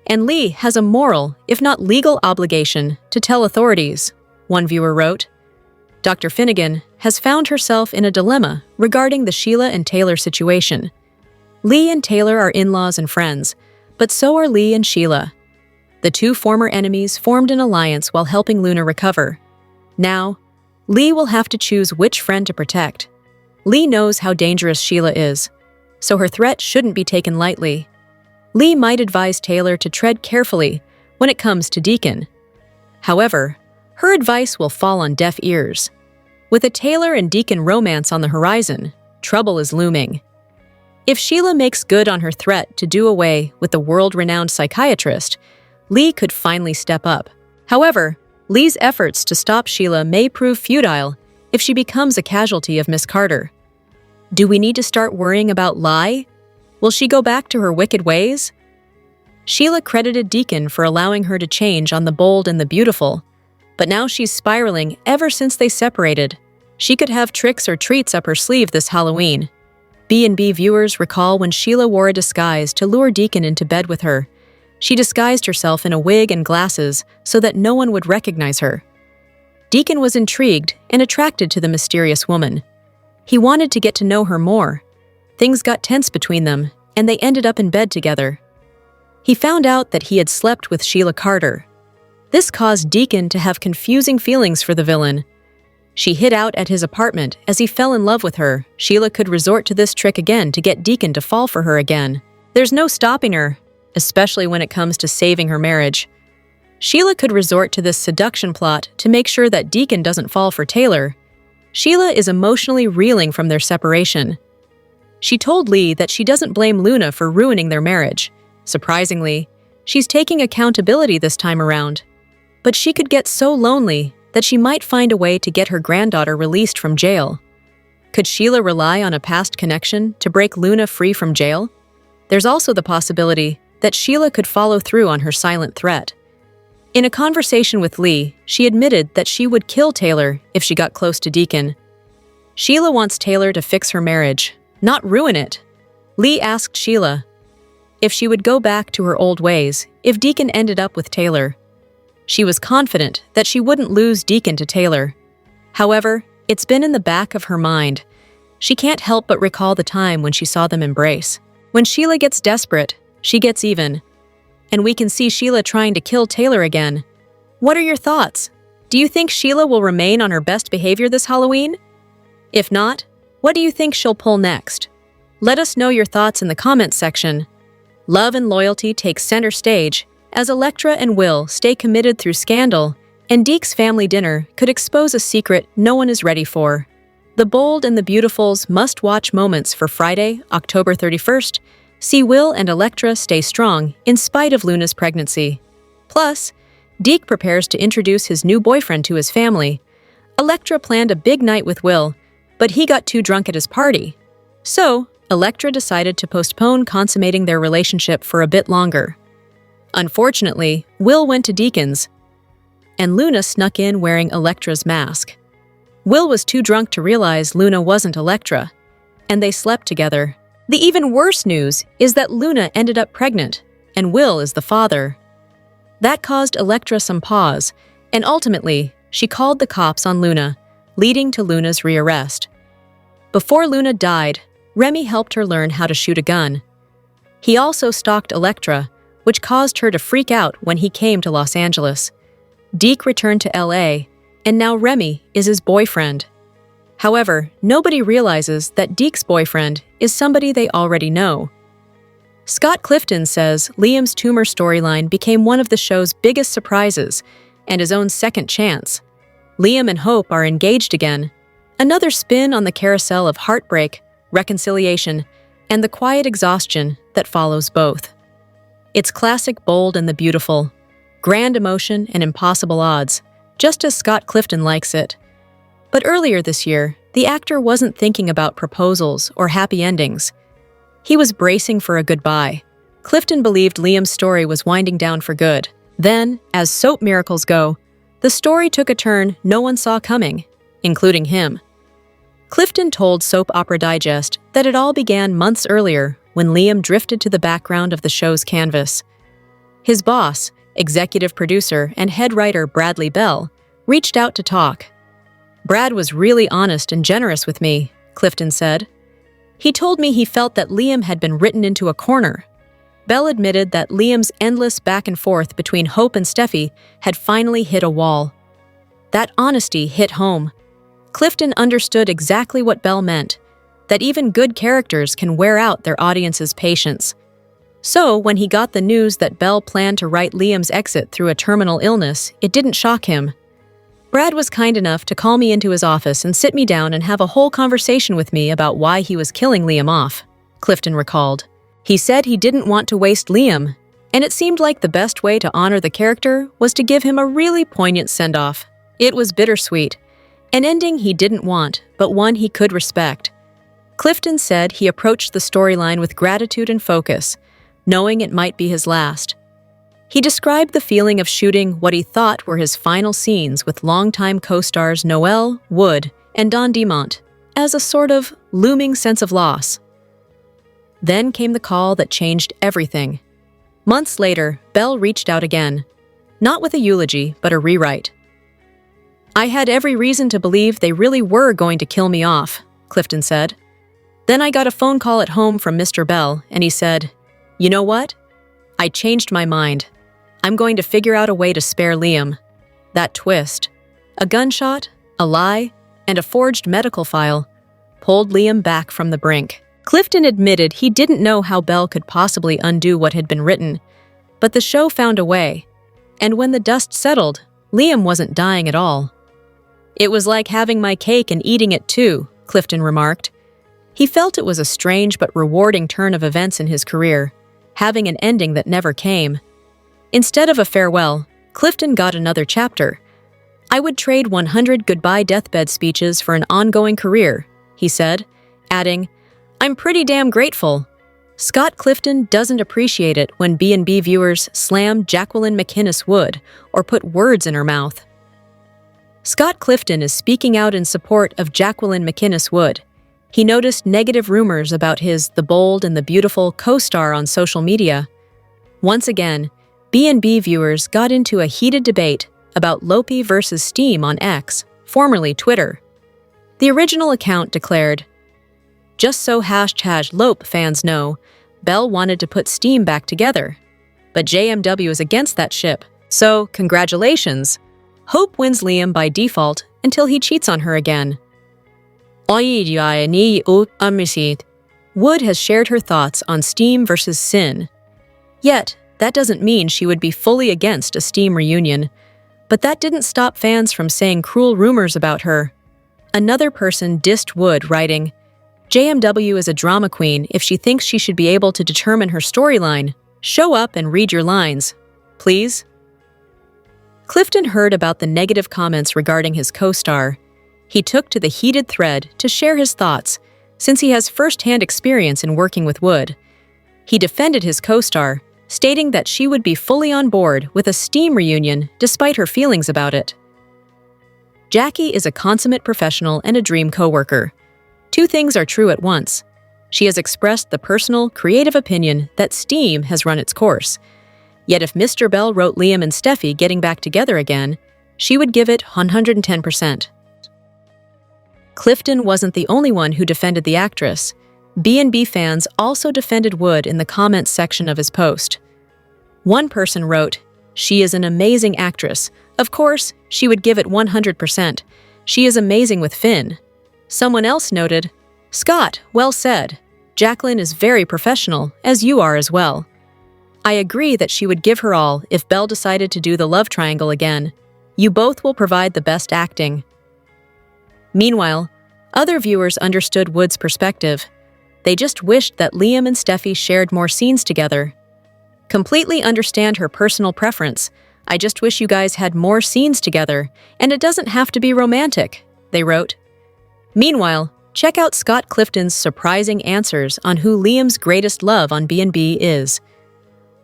[SPEAKER 1] and Lee has a moral, if not legal obligation, to tell authorities, one viewer wrote. Dr. Finnegan has found herself in a dilemma regarding the Sheila and Taylor situation. Lee and Taylor are in-laws and friends, but so are Lee and Sheila. The two former enemies formed an alliance while helping Luna recover. Now, Lee will have to choose which friend to protect. Lee knows how dangerous Sheila is, so her threat shouldn't be taken lightly. Lee might advise Taylor to tread carefully when it comes to Deacon. However, her advice will fall on deaf ears. With a Taylor and Deacon romance on the horizon, trouble is looming. If Sheila makes good on her threat to do away with the world-renowned psychiatrist, Lee could finally step up. However, Lee's efforts to stop Sheila may prove futile if she becomes a casualty of Miss Carter. Do we need to start worrying about Lie? Will she go back to her wicked ways? Sheila credited Deacon for allowing her to change on The Bold and the Beautiful, but now she's spiraling ever since they separated. She could have tricks or treats up her sleeve this Halloween. B&B viewers recall when Sheila wore a disguise to lure Deacon into bed with her. She disguised herself in a wig and glasses so that no one would recognize her. Deacon was intrigued and attracted to the mysterious woman. He wanted to get to know her more. Things got tense between them, and they ended up in bed together. He found out that he had slept with Sheila Carter. This caused Deacon to have confusing feelings for the villain. She hid out at his apartment as he fell in love with her. Sheila could resort to this trick again to get Deacon to fall for her again. There's no stopping her, especially when it comes to saving her marriage. Sheila could resort to this seduction plot to make sure that Deacon doesn't fall for Taylor. Sheila is emotionally reeling from their separation. She told Lee that she doesn't blame Luna for ruining their marriage. Surprisingly, she's taking accountability this time around. But she could get so lonely that she might find a way to get her granddaughter released from jail. Could Sheila rely on a past connection to break Luna free from jail? There's also the possibility that Sheila could follow through on her silent threat. In a conversation with Lee, she admitted that she would kill Taylor if she got close to Deacon. Sheila wants Taylor to fix her marriage, not ruin it. Lee asked Sheila if she would go back to her old ways if Deacon ended up with Taylor. She was confident that she wouldn't lose Deacon to Taylor. However, it's been in the back of her mind. She can't help but recall the time when she saw them embrace. When Sheila gets desperate, she gets even. And we can see Sheila trying to kill Taylor again. What are your thoughts? Do you think Sheila will remain on her best behavior this Halloween? If not, what do you think she'll pull next? Let us know your thoughts in the comments section. Love and loyalty take center stage as Elektra and Will stay committed through scandal, and Deke's family dinner could expose a secret no one is ready for. The Bold and the Beautiful's must-watch moments for Friday, October 31st, see Will and Elektra stay strong in spite of Luna's pregnancy. Plus, Deke prepares to introduce his new boyfriend to his family. Elektra planned a big night with Will, but he got too drunk at his party. So, Elektra decided to postpone consummating their relationship for a bit longer. Unfortunately, Will went to Deacon's, and Luna snuck in wearing Elektra's mask. Will was too drunk to realize Luna wasn't Elektra, and they slept together. The even worse news is that Luna ended up pregnant, and Will is the father. That caused Elektra some pause, and ultimately, she called the cops on Luna, leading to Luna's rearrest. Before Luna died, Remy helped her learn how to shoot a gun. He also stalked Elektra, which caused her to freak out when he came to Los Angeles. Deke returned to LA, and now Remy is his boyfriend. However, nobody realizes that Deke's boyfriend is somebody they already know. Scott Clifton says Liam's tumor storyline became one of the show's biggest surprises and his own second chance. Liam and Hope are engaged again, another spin on the carousel of heartbreak, reconciliation, and the quiet exhaustion that follows both. It's classic Bold and the Beautiful, grand emotion and impossible odds, just as Scott Clifton likes it. But earlier this year, the actor wasn't thinking about proposals or happy endings. He was bracing for a goodbye. Clifton believed Liam's story was winding down for good. Then, as soap miracles go, the story took a turn no one saw coming, including him. Clifton told Soap Opera Digest that it all began months earlier when Liam drifted to the background of the show's canvas. His boss, executive producer and head writer Bradley Bell, reached out to talk. "Brad was really honest and generous with me," Clifton said. "He told me he felt that Liam had been written into a corner." Bell admitted that Liam's endless back and forth between Hope and Steffi had finally hit a wall. That honesty hit home. Clifton understood exactly what Bell meant, that even good characters can wear out their audience's patience. So, when he got the news that Bell planned to write Liam's exit through a terminal illness, it didn't shock him. "Brad was kind enough to call me into his office and sit me down and have a whole conversation with me about why he was killing Liam off. Clifton recalled. He said he didn't want to waste Liam, and it seemed like the best way to honor the character was to give him a really poignant send-off. It was bittersweet, an ending he didn't want, but one he could respect. Clifton said he approached the storyline with gratitude and focus, knowing it might be his last. He described the feeling of shooting what he thought were his final scenes with longtime co-stars Noel, Wood, and Don Dimont as a sort of looming sense of loss. Then came the call that changed everything. Months later, Belle reached out again, not with a eulogy, but a rewrite. "I had every reason to believe they really were going to kill me off," Clifton said. "Then I got a phone call at home from Mr. Bell, and he said, 'You know what? I changed my mind. I'm going to figure out a way to spare Liam.' That twist, a gunshot, a lie, and a forged medical file, pulled Liam back from the brink." Clifton admitted he didn't know how Bell could possibly undo what had been written, but the show found a way, and when the dust settled, Liam wasn't dying at all. "It was like having my cake and eating it too," Clifton remarked. He felt it was a strange but rewarding turn of events in his career, having an ending that never came. Instead of a farewell, Clifton got another chapter. "I would trade 100 goodbye deathbed speeches for an ongoing career," he said, adding, "I'm pretty damn grateful." Scott Clifton doesn't appreciate it when B&B viewers slam Jacqueline McInnes Wood or put words in her mouth. Scott Clifton is speaking out in support of Jacqueline McInnes Wood. He noticed negative rumors about his The Bold and the Beautiful co-star on social media. Once again, B&B viewers got into a heated debate about Lopi versus Steam on X, formerly Twitter. The original account declared, "Just so #Lope fans know, Bell wanted to put Steam back together. But JMW is against that ship, so congratulations. Hope wins Liam by default until he cheats on her again." Wood has shared her thoughts on Steam versus Sin. Yet, that doesn't mean she would be fully against a Steam reunion. But that didn't stop fans from saying cruel rumors about her. Another person dissed Wood, writing, "JMW is a drama queen if she thinks she should be able to determine her storyline. Show up and read your lines, please." Clifton heard about the negative comments regarding his co-star. He took to the heated thread to share his thoughts, since he has first-hand experience in working with Wood. He defended his co-star, stating that she would be fully on board with a Steam reunion despite her feelings about it. "Jackie is a consummate professional and a dream co-worker. Two things are true at once. She has expressed the personal, creative opinion that Steam has run its course. Yet if Mr. Bell wrote Liam and Steffi getting back together again, she would give it 110%. Clifton wasn't the only one who defended the actress. B&B fans also defended Wood in the comments section of his post. One person wrote, "She is an amazing actress. Of course, she would give it 100%. She is amazing with Finn." Someone else noted, "Scott, well said. Jacqueline is very professional, as you are as well. I agree that she would give her all if Belle decided to do the love triangle again. You both will provide the best acting." Meanwhile, other viewers understood Wood's perspective. They just wished that Liam and Steffi shared more scenes together. "Completely understand her personal preference. I just wish you guys had more scenes together, and it doesn't have to be romantic," they wrote. Meanwhile, check out Scott Clifton's surprising answers on who Liam's greatest love on B&B is.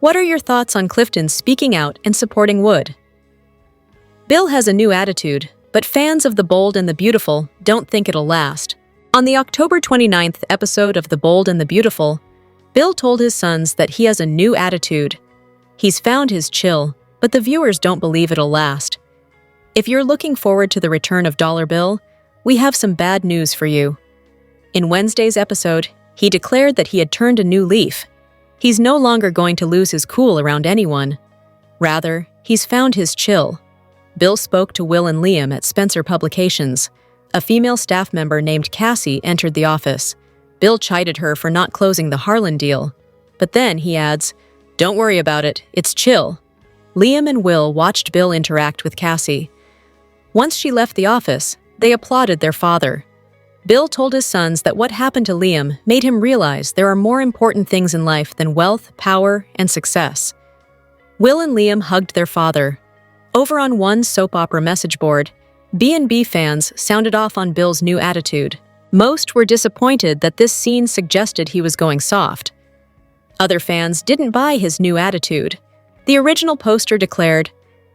[SPEAKER 1] What are your thoughts on Clifton speaking out and supporting Wood? Bill has a new attitude, but fans of The Bold and the Beautiful don't think it'll last. On the October 29th episode of The Bold and the Beautiful, Bill told his sons that he has a new attitude. He's found his chill, but the viewers don't believe it'll last. If you're looking forward to the return of Dollar Bill, we have some bad news for you. In Wednesday's episode, he declared that he had turned a new leaf. He's no longer going to lose his cool around anyone. Rather, he's found his chill. Bill spoke to Will and Liam at Spencer Publications. A female staff member named Cassie entered the office. Bill chided her for not closing the Harlan deal. But then, he adds, "Don't worry about it, it's chill." Liam and Will watched Bill interact with Cassie. Once she left the office, they applauded their father. Bill told his sons that what happened to Liam made him realize there are more important things in life than wealth, power, and success. Will and Liam hugged their father. Over on one soap opera message board, B&B fans sounded off on Bill's new attitude. Most were disappointed that this scene suggested he was going soft. Other fans didn't buy his new attitude. The original poster declared,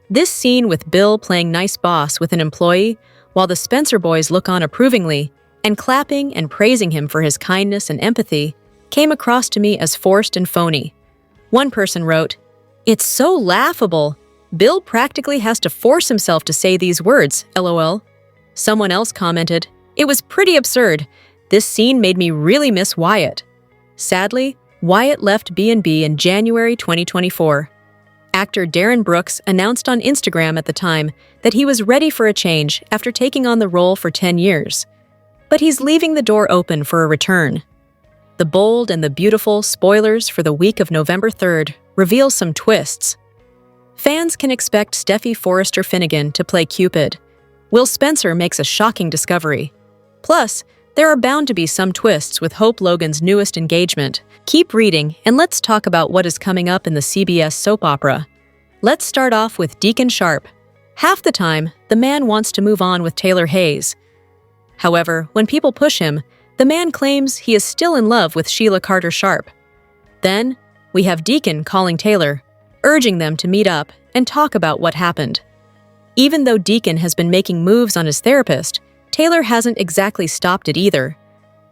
[SPEAKER 1] "This scene with Bill playing nice boss with an employee, while the Spencer boys look on approvingly, and clapping and praising him for his kindness and empathy, came across to me as forced and phony." One person wrote, "It's so laughable. Bill practically has to force himself to say these words, lol." Someone else commented, "It was pretty absurd. This scene made me really miss Wyatt." Sadly, Wyatt left B&B in January 2024. Actor Darren Brooks announced on Instagram at the time that he was ready for a change after taking on the role for 10 years. But he's leaving the door open for a return. The Bold and the Beautiful spoilers for the week of November 3rd reveal some twists. Fans can expect Steffi Forrester Finnegan to play Cupid. Will Spencer makes a shocking discovery. Plus, there are bound to be some twists with Hope Logan's newest engagement. Keep reading, and let's talk about what is coming up in the CBS soap opera. Let's start off with Deacon Sharp. Half the time, the man wants to move on with Taylor Hayes. However, when people push him, the man claims he is still in love with Sheila Carter Sharp. Then, we have Deacon calling Taylor, urging them to meet up and talk about what happened. Even though Deacon has been making moves on his therapist, Taylor hasn't exactly stopped it either.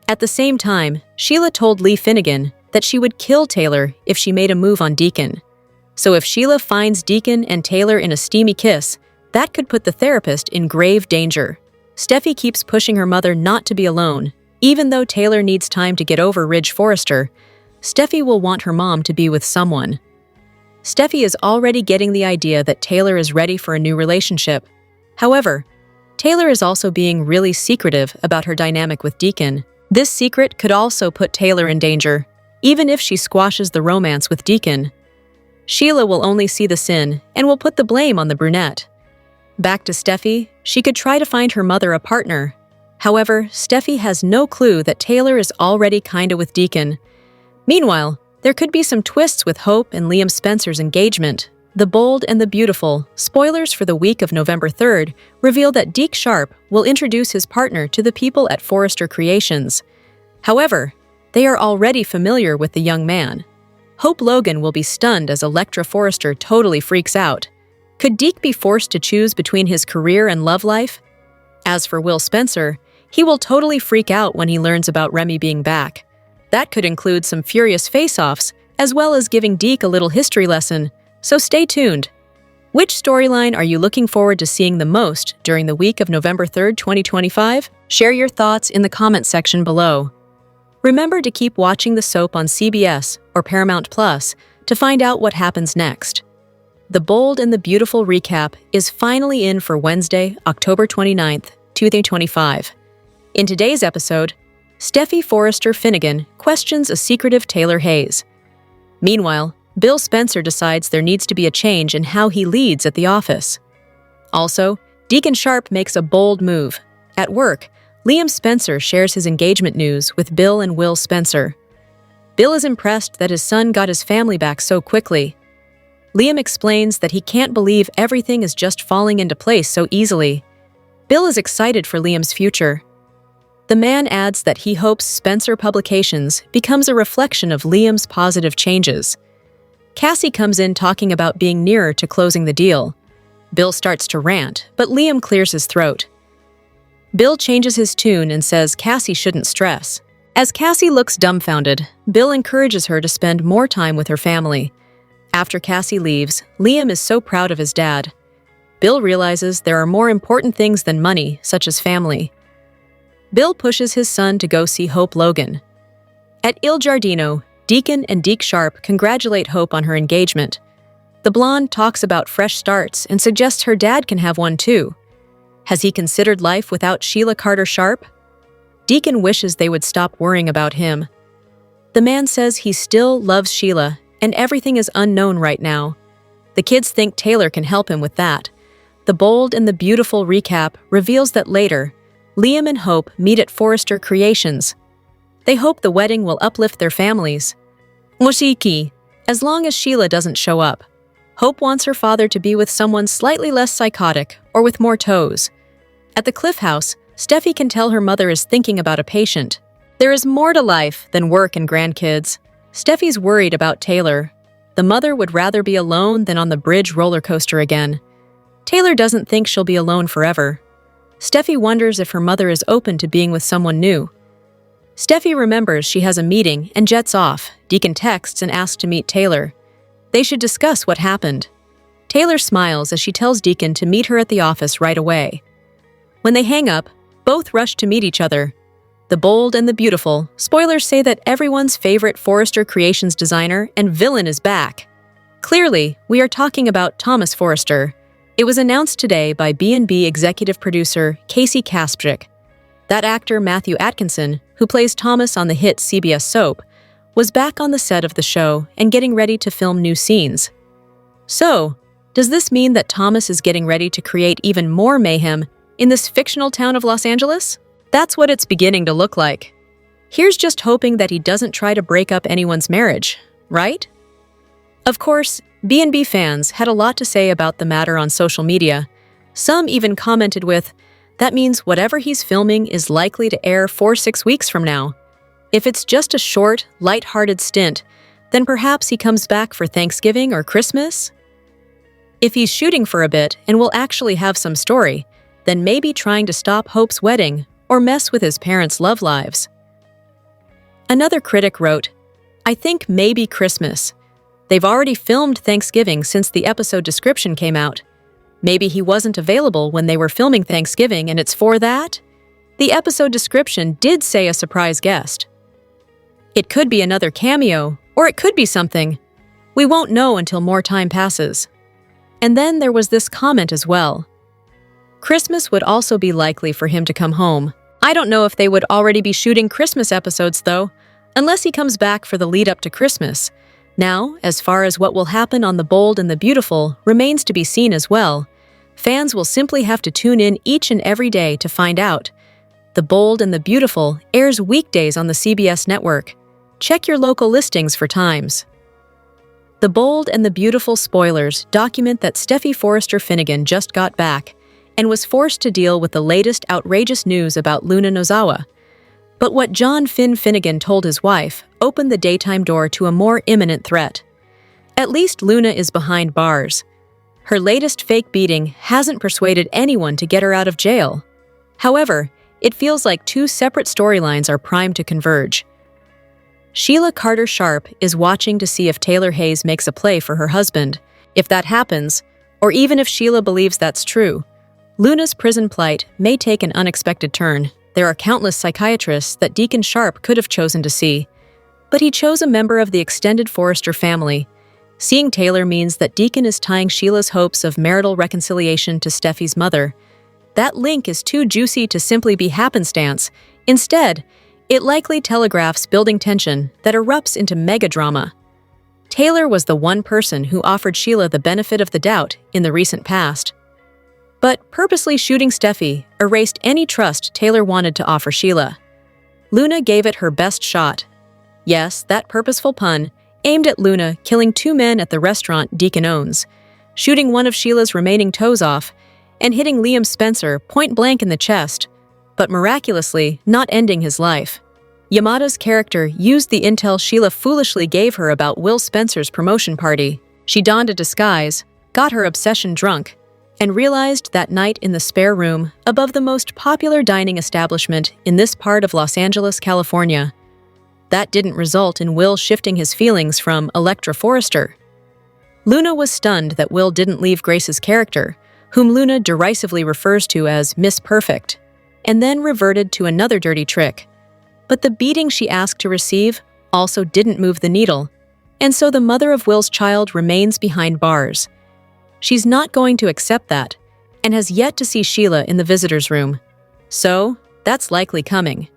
[SPEAKER 1] At the same time, Sheila told Lee Finnegan that she would kill Taylor if she made a move on Deacon. So if Sheila finds Deacon and Taylor in a steamy kiss, that could put the therapist in grave danger. Steffi keeps pushing her mother not to be alone. Even though Taylor needs time to get over Ridge Forrester, Steffi will want her mom to be with someone. Steffi is already getting the idea that Taylor is ready for a new relationship. However, Taylor is also being really secretive about her dynamic with Deacon. This secret could also put Taylor in danger, even if she squashes the romance with Deacon. Sheila will only see the sin and will put the blame on the brunette. Back to Steffi, she could try to find her mother a partner. However, Steffi has no clue that Taylor is already kinda with Deacon. Meanwhile, there could be some twists with Hope and Liam Spencer's engagement. The Bold and the Beautiful spoilers for the week of November 3rd reveal that Deke Sharp will introduce his partner to the people at Forrester Creations. However, they are already familiar with the young man. Hope Logan will be stunned as Electra Forrester totally freaks out. Could Deke be forced to choose between his career and love life? As for Will Spencer, he will totally freak out when he learns about Remy being back. That could include some furious face-offs, as well as giving Deke a little history lesson, so stay tuned. Which storyline are you looking forward to seeing the most during the week of November 3rd, 2025? Share your thoughts in the comment section below. Remember to keep watching the soap on CBS or Paramount Plus to find out what happens next. The Bold and the Beautiful recap is finally in for Wednesday, October 29th, 2025. In today's episode, Steffi Forrester Finnegan questions a secretive Taylor Hayes. Meanwhile, Bill Spencer decides there needs to be a change in how he leads at the office. Also, Deacon Sharp makes a bold move. At work, Liam Spencer shares his engagement news with Bill and Will Spencer. Bill is impressed that his son got his family back so quickly. Liam explains that he can't believe everything is just falling into place so easily. Bill is excited for Liam's future. The man adds that he hopes Spencer Publications becomes a reflection of Liam's positive changes. Cassie comes in talking about being nearer to closing the deal. Bill starts to rant, but Liam clears his throat. Bill changes his tune and says Cassie shouldn't stress. As Cassie looks dumbfounded, Bill encourages her to spend more time with her family. After Cassie leaves, Liam is so proud of his dad. Bill realizes there are more important things than money, such as family. Bill pushes his son to go see Hope Logan. At Il Giardino, Deacon and Deke Sharp congratulate Hope on her engagement. The blonde talks about fresh starts and suggests her dad can have one too. Has he considered life without Sheila Carter Sharp? Deacon wishes they would stop worrying about him. The man says he still loves Sheila and everything is unknown right now. The kids think Taylor can help him with that. The Bold and the Beautiful recap reveals that later, Liam and Hope meet at Forrester Creations. They hope the wedding will uplift their families. Moshiki, as long as Sheila doesn't show up. Hope wants her father to be with someone slightly less psychotic or with more toes. At the Cliff House, Steffi can tell her mother is thinking about a patient. There is more to life than work and grandkids. Steffi's worried about Taylor. The mother would rather be alone than on the bridge roller coaster again. Taylor doesn't think she'll be alone forever. Steffi wonders if her mother is open to being with someone new. Steffi remembers she has a meeting and jets off. Deacon texts and asks to meet Taylor. They should discuss what happened. Taylor smiles as she tells Deacon to meet her at the office right away. When they hang up, both rush to meet each other. The Bold and the Beautiful. Spoilers say that everyone's favorite Forrester Creations designer and villain is back. Clearly, we are talking about Thomas Forrester. It was announced today by B&B executive producer Casey Kasprzak. That actor Matthew Atkinson, who plays Thomas on the hit CBS soap, was back on the set of the show and getting ready to film new scenes. So, does this mean that Thomas is getting ready to create even more mayhem in this fictional town of Los Angeles? That's what it's beginning to look like. Here's just hoping that he doesn't try to break up anyone's marriage, right? Of course, B&B fans had a lot to say about the matter on social media. Some even commented with, "That means whatever he's filming is likely to air 4-6 weeks from now. If it's just a short, light-hearted stint, then perhaps he comes back for Thanksgiving or Christmas? If he's shooting for a bit and will actually have some story, then maybe trying to stop Hope's wedding or mess with his parents' love lives." Another critic wrote, "I think maybe Christmas. They've already filmed Thanksgiving since the episode description came out. Maybe he wasn't available when they were filming Thanksgiving and it's for that? The episode description did say a surprise guest. It could be another cameo, or it could be something. We won't know until more time passes." And then there was this comment as well. Christmas would also be likely for him to come home. I don't know if they would already be shooting Christmas episodes, though, unless he comes back for the lead-up to Christmas. Now, as far as what will happen on The Bold and the Beautiful remains to be seen as well. Fans will simply have to tune in each and every day to find out. The Bold and the Beautiful airs weekdays on the CBS network. Check your local listings for times. The Bold and the Beautiful spoilers document that Steffi Forrester Finnegan just got back and was forced to deal with the latest outrageous news about Luna Nozawa. But what John Finn Finnegan told his wife opened the daytime door to a more imminent threat. At least Luna is behind bars. Her latest fake beating hasn't persuaded anyone to get her out of jail. However, it feels like two separate storylines are primed to converge. Sheila Carter Sharp is watching to see if Taylor Hayes makes a play for her husband. If that happens, or even if Sheila believes that's true, Luna's prison plight may take an unexpected turn. There are countless psychiatrists that Deacon Sharp could have chosen to see, but he chose a member of the extended Forrester family. Seeing Taylor means that Deacon is tying Sheila's hopes of marital reconciliation to Steffi's mother. That link is too juicy to simply be happenstance. Instead, it likely telegraphs building tension that erupts into mega-drama. Taylor was the one person who offered Sheila the benefit of the doubt in the recent past. But purposely shooting Steffi erased any trust Taylor wanted to offer Sheila. Luna gave it her best shot. Yes, that purposeful pun, aimed at Luna killing 2 men at the restaurant Deacon owns, shooting one of Sheila's remaining toes off, and hitting Liam Spencer point-blank in the chest, but miraculously not ending his life. Yamada's character used the intel Sheila foolishly gave her about Will Spencer's promotion party. She donned a disguise, got her obsession drunk, and realized that night in the spare room above the most popular dining establishment in this part of Los Angeles, California. That didn't result in Will shifting his feelings from Electra Forrester. Luna was stunned that Will didn't leave Grace's character, whom Luna derisively refers to as Miss Perfect, and then reverted to another dirty trick. But the beating she asked to receive also didn't move the needle, and so the mother of Will's child remains behind bars. She's not going to accept that, and has yet to see Sheila in the visitor's room. So, that's likely coming.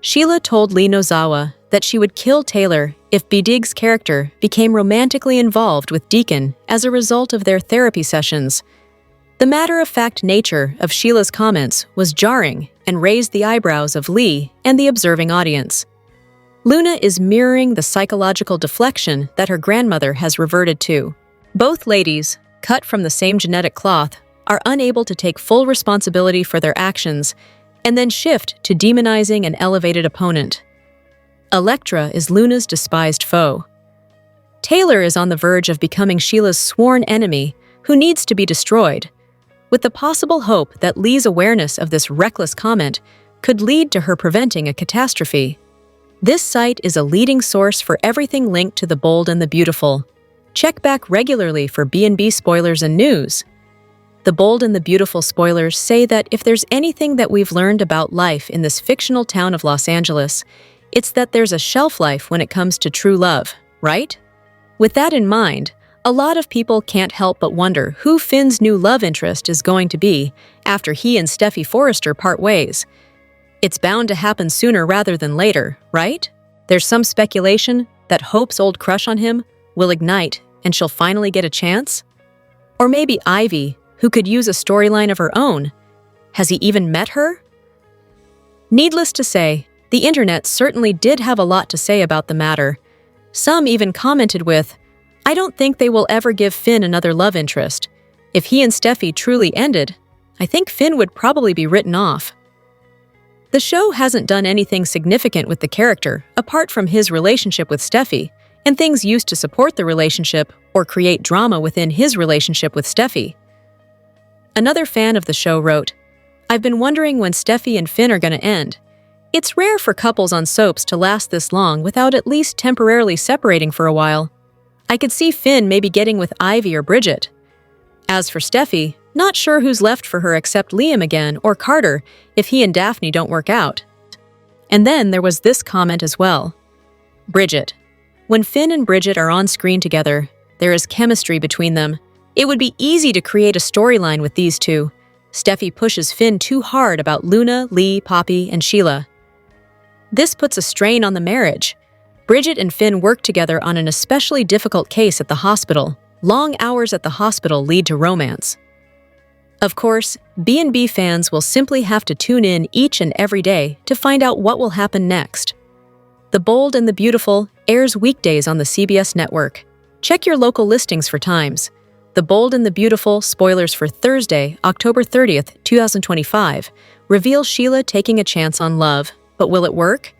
[SPEAKER 1] Sheila told Lee Nozawa that she would kill Taylor if Bidig's character became romantically involved with Deacon as a result of their therapy sessions. The matter-of-fact nature of Sheila's comments was jarring and raised the eyebrows of Lee and the observing audience. Luna is mirroring the psychological deflection that her grandmother has reverted to. Both ladies, cut from the same genetic cloth, are unable to take full responsibility for their actions and then shift to demonizing an elevated opponent. Electra is Luna's despised foe. Taylor is on the verge of becoming Sheila's sworn enemy who needs to be destroyed, with the possible hope that Lee's awareness of this reckless comment could lead to her preventing a catastrophe. This site is a leading source for everything linked to the bold and the beautiful. Check back regularly for B&B spoilers and news. The Bold and the Beautiful spoilers say that if there's anything that we've learned about life in this fictional town of Los Angeles, it's that there's a shelf life when it comes to true love, right? With that in mind, a lot of people can't help but wonder who Finn's new love interest is going to be after he and Steffi Forrester part ways. It's bound to happen sooner rather than later, right? There's some speculation that Hope's old crush on him will ignite and she'll finally get a chance? Or maybe Ivy, who could use a storyline of her own. Has he even met her? Needless to say, the internet certainly did have a lot to say about the matter. Some even commented with, "I don't think they will ever give Finn another love interest. If he and Steffi truly ended, I think Finn would probably be written off." The show hasn't done anything significant with the character apart from his relationship with Steffi and things used to support the relationship or create drama within his relationship with Steffi. Another fan of the show wrote, "I've been wondering when Steffi and Finn are going to end. It's rare for couples on soaps to last this long without at least temporarily separating for a while. I could see Finn maybe getting with Ivy or Bridget. As for Steffi, not sure who's left for her except Liam again or Carter if he and Daphne don't work out." And then there was this comment as well. Bridget. When Finn and Bridget are on screen together, there is chemistry between them. It would be easy to create a storyline with these two. Steffi pushes Finn too hard about Luna, Lee, Poppy, and Sheila. This puts a strain on the marriage. Bridget and Finn work together on an especially difficult case at the hospital. Long hours at the hospital lead to romance. Of course, B&B fans will simply have to tune in each and every day to find out what will happen next. The Bold and the Beautiful airs weekdays on the CBS network. Check your local listings for times. The Bold and the Beautiful spoilers for Thursday, October 30th, 2025, reveal Sheila taking a chance on love, but will it work?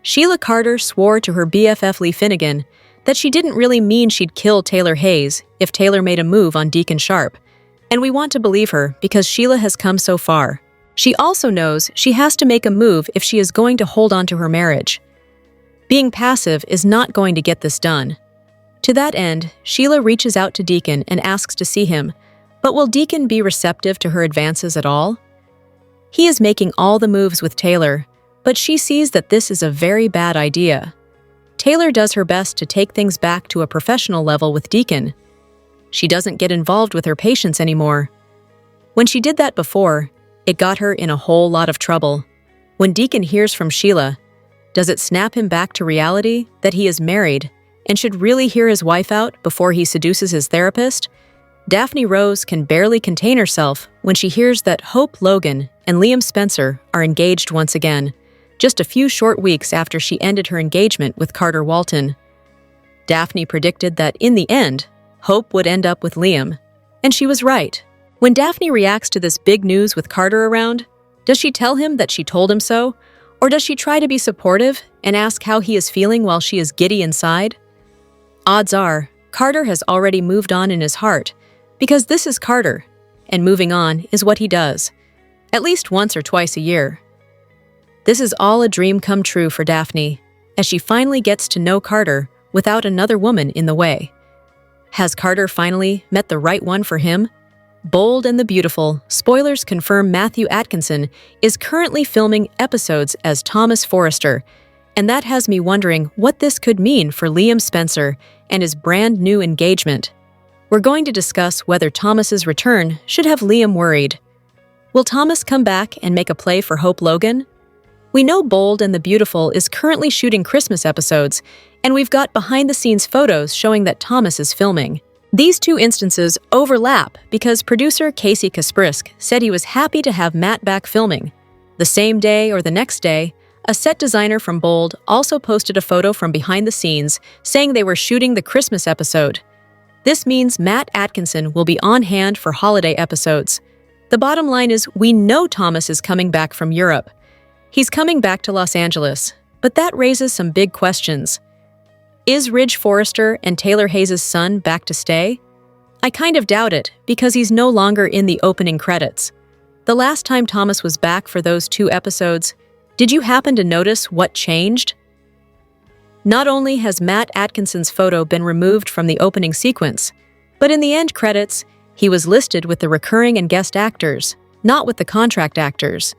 [SPEAKER 1] Sheila Carter swore to her BFF Lee Finnegan that she didn't really mean she'd kill Taylor Hayes if Taylor made a move on Deacon Sharp, and we want to believe her because Sheila has come so far. She also knows she has to make a move if she is going to hold on to her marriage. Being passive is not going to get this done. To that end, Sheila reaches out to Deacon and asks to see him, but will Deacon be receptive to her advances at all? He is making all the moves with Taylor, but she sees that this is a very bad idea. Taylor does her best to take things back to a professional level with Deacon. She doesn't get involved with her patients anymore. When she did that before, it got her in a whole lot of trouble. When Deacon hears from Sheila, does it snap him back to reality that he is married and should really hear his wife out before he seduces his therapist? Daphne Rose can barely contain herself when she hears that Hope Logan and Liam Spencer are engaged once again, just a few short weeks after she ended her engagement with Carter Walton. Daphne predicted that in the end, Hope would end up with Liam, and she was right. When Daphne reacts to this big news with Carter around, does she tell him that she told him so, or does she try to be supportive and ask how he is feeling while she is giddy inside? Odds are, Carter has already moved on in his heart, because this is Carter, and moving on is what he does, at least once or twice a year. This is all a dream come true for Daphne, as she finally gets to know Carter without another woman in the way. Has Carter finally met the right one for him? Bold and the Beautiful spoilers confirm Matthew Atkinson is currently filming episodes as Thomas Forrester, and that has me wondering what this could mean for Liam Spencer and his brand new engagement. We're going to discuss whether Thomas's return should have Liam worried. Will Thomas come back and make a play for Hope Logan? We know Bold and the Beautiful is currently shooting Christmas episodes, and we've got behind-the-scenes photos showing that Thomas is filming. These two instances overlap because producer Casey Kasprisk said he was happy to have Matt back filming. The same day or the next day, a set designer from Bold also posted a photo from behind the scenes saying they were shooting the Christmas episode. This means Matt Atkinson will be on hand for holiday episodes. The bottom line is we know Thomas is coming back from Europe. He's coming back to Los Angeles, but that raises some big questions. Is Ridge Forrester and Taylor Hayes' son back to stay? I kind of doubt it because he's no longer in the opening credits. The last time Thomas was back for those 2 episodes, did you happen to notice what changed? Not only has Matt Atkinson's photo been removed from the opening sequence, but in the end credits, he was listed with the recurring and guest actors, not with the contract actors.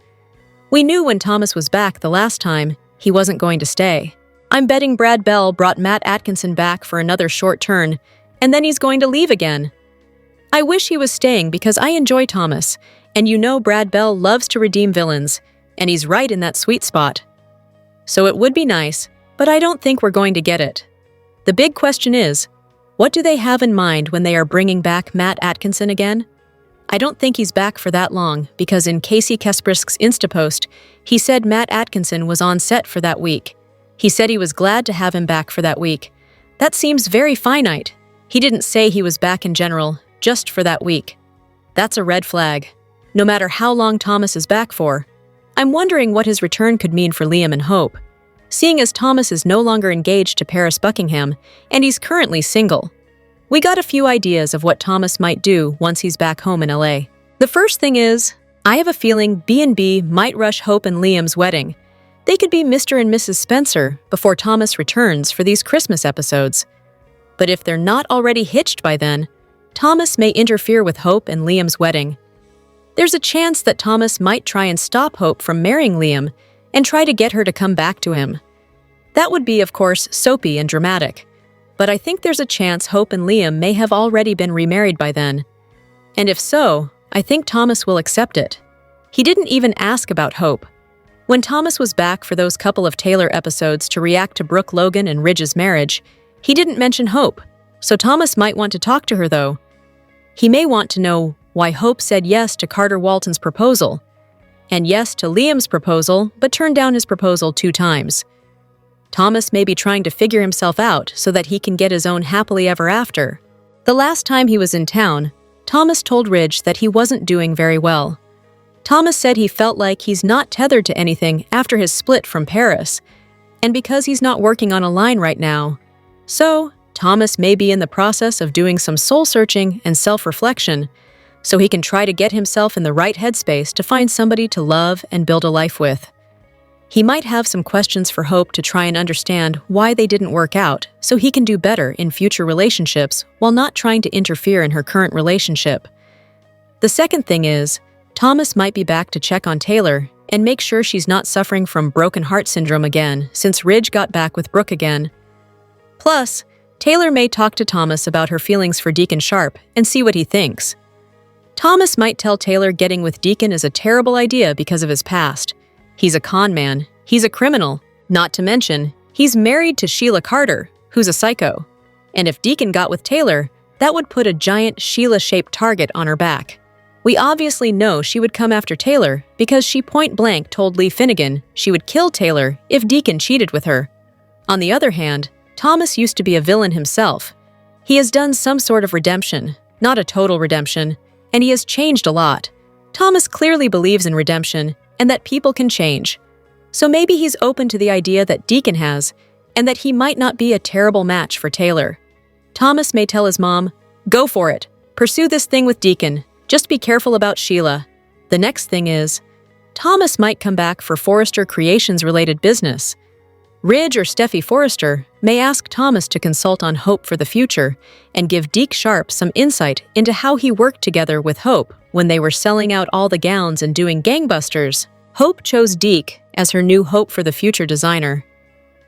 [SPEAKER 1] We knew when Thomas was back the last time, he wasn't going to stay. I'm betting Brad Bell brought Matt Atkinson back for another short turn, and then he's going to leave again. I wish he was staying because I enjoy Thomas, and you know Brad Bell loves to redeem villains, and he's right in that sweet spot. So it would be nice, but I don't think we're going to get it. The big question is, what do they have in mind when they are bringing back Matt Atkinson again? I don't think he's back for that long because in Casey Kasprisk's Insta post, he said Matt Atkinson was on set for that week. He said he was glad to have him back for that week. That seems very finite. He didn't say he was back in general, just for that week. That's a red flag. No matter how long Thomas is back for, I'm wondering what his return could mean for Liam and Hope. Seeing as Thomas is no longer engaged to Paris Buckingham, and he's currently single. We got a few ideas of what Thomas might do once he's back home in LA. The first thing is, I have a feeling B&B might rush Hope and Liam's wedding. They could be Mr. and Mrs. Spencer before Thomas returns for these Christmas episodes. But if they're not already hitched by then, Thomas may interfere with Hope and Liam's wedding. There's a chance that Thomas might try and stop Hope from marrying Liam and try to get her to come back to him. That would be, of course, soapy and dramatic, but I think there's a chance Hope and Liam may have already been remarried by then. And if so, I think Thomas will accept it. He didn't even ask about Hope. When Thomas was back for those couple of Taylor episodes to react to Brooke Logan and Ridge's marriage, he didn't mention Hope, so Thomas might want to talk to her though. He may want to know why Hope said yes to Carter Walton's proposal, and yes to Liam's proposal, but turned down his proposal 2 times. Thomas may be trying to figure himself out so that he can get his own happily ever after. The last time he was in town, Thomas told Ridge that he wasn't doing very well. Thomas said he felt like he's not tethered to anything after his split from Paris, and because he's not working on a line right now. So, Thomas may be in the process of doing some soul-searching and self-reflection, so he can try to get himself in the right headspace to find somebody to love and build a life with. He might have some questions for Hope to try and understand why they didn't work out, so he can do better in future relationships while not trying to interfere in her current relationship. The second thing is, Thomas might be back to check on Taylor and make sure she's not suffering from broken heart syndrome again since Ridge got back with Brooke again. Plus, Taylor may talk to Thomas about her feelings for Deacon Sharp and see what he thinks. Thomas might tell Taylor getting with Deacon is a terrible idea because of his past. He's a con man, he's a criminal, not to mention, he's married to Sheila Carter, who's a psycho. And if Deacon got with Taylor, that would put a giant Sheila-shaped target on her back. We obviously know she would come after Taylor because she point-blank told Lee Finnegan she would kill Taylor if Deacon cheated with her. On the other hand, Thomas used to be a villain himself. He has done some sort of redemption, not a total redemption, and he has changed a lot. Thomas clearly believes in redemption and that people can change. So maybe he's open to the idea that Deacon has, and that he might not be a terrible match for Taylor. Thomas may tell his mom, "Go for it. Pursue this thing with Deacon. Just be careful about Sheila." The next thing is, Thomas might come back for Forrester Creations-related business. Ridge or Steffi Forrester may ask Thomas to consult on Hope for the future and give Deke Sharp some insight into how he worked together with Hope when they were selling out all the gowns and doing gangbusters. Hope chose Deke as her new Hope for the Future designer.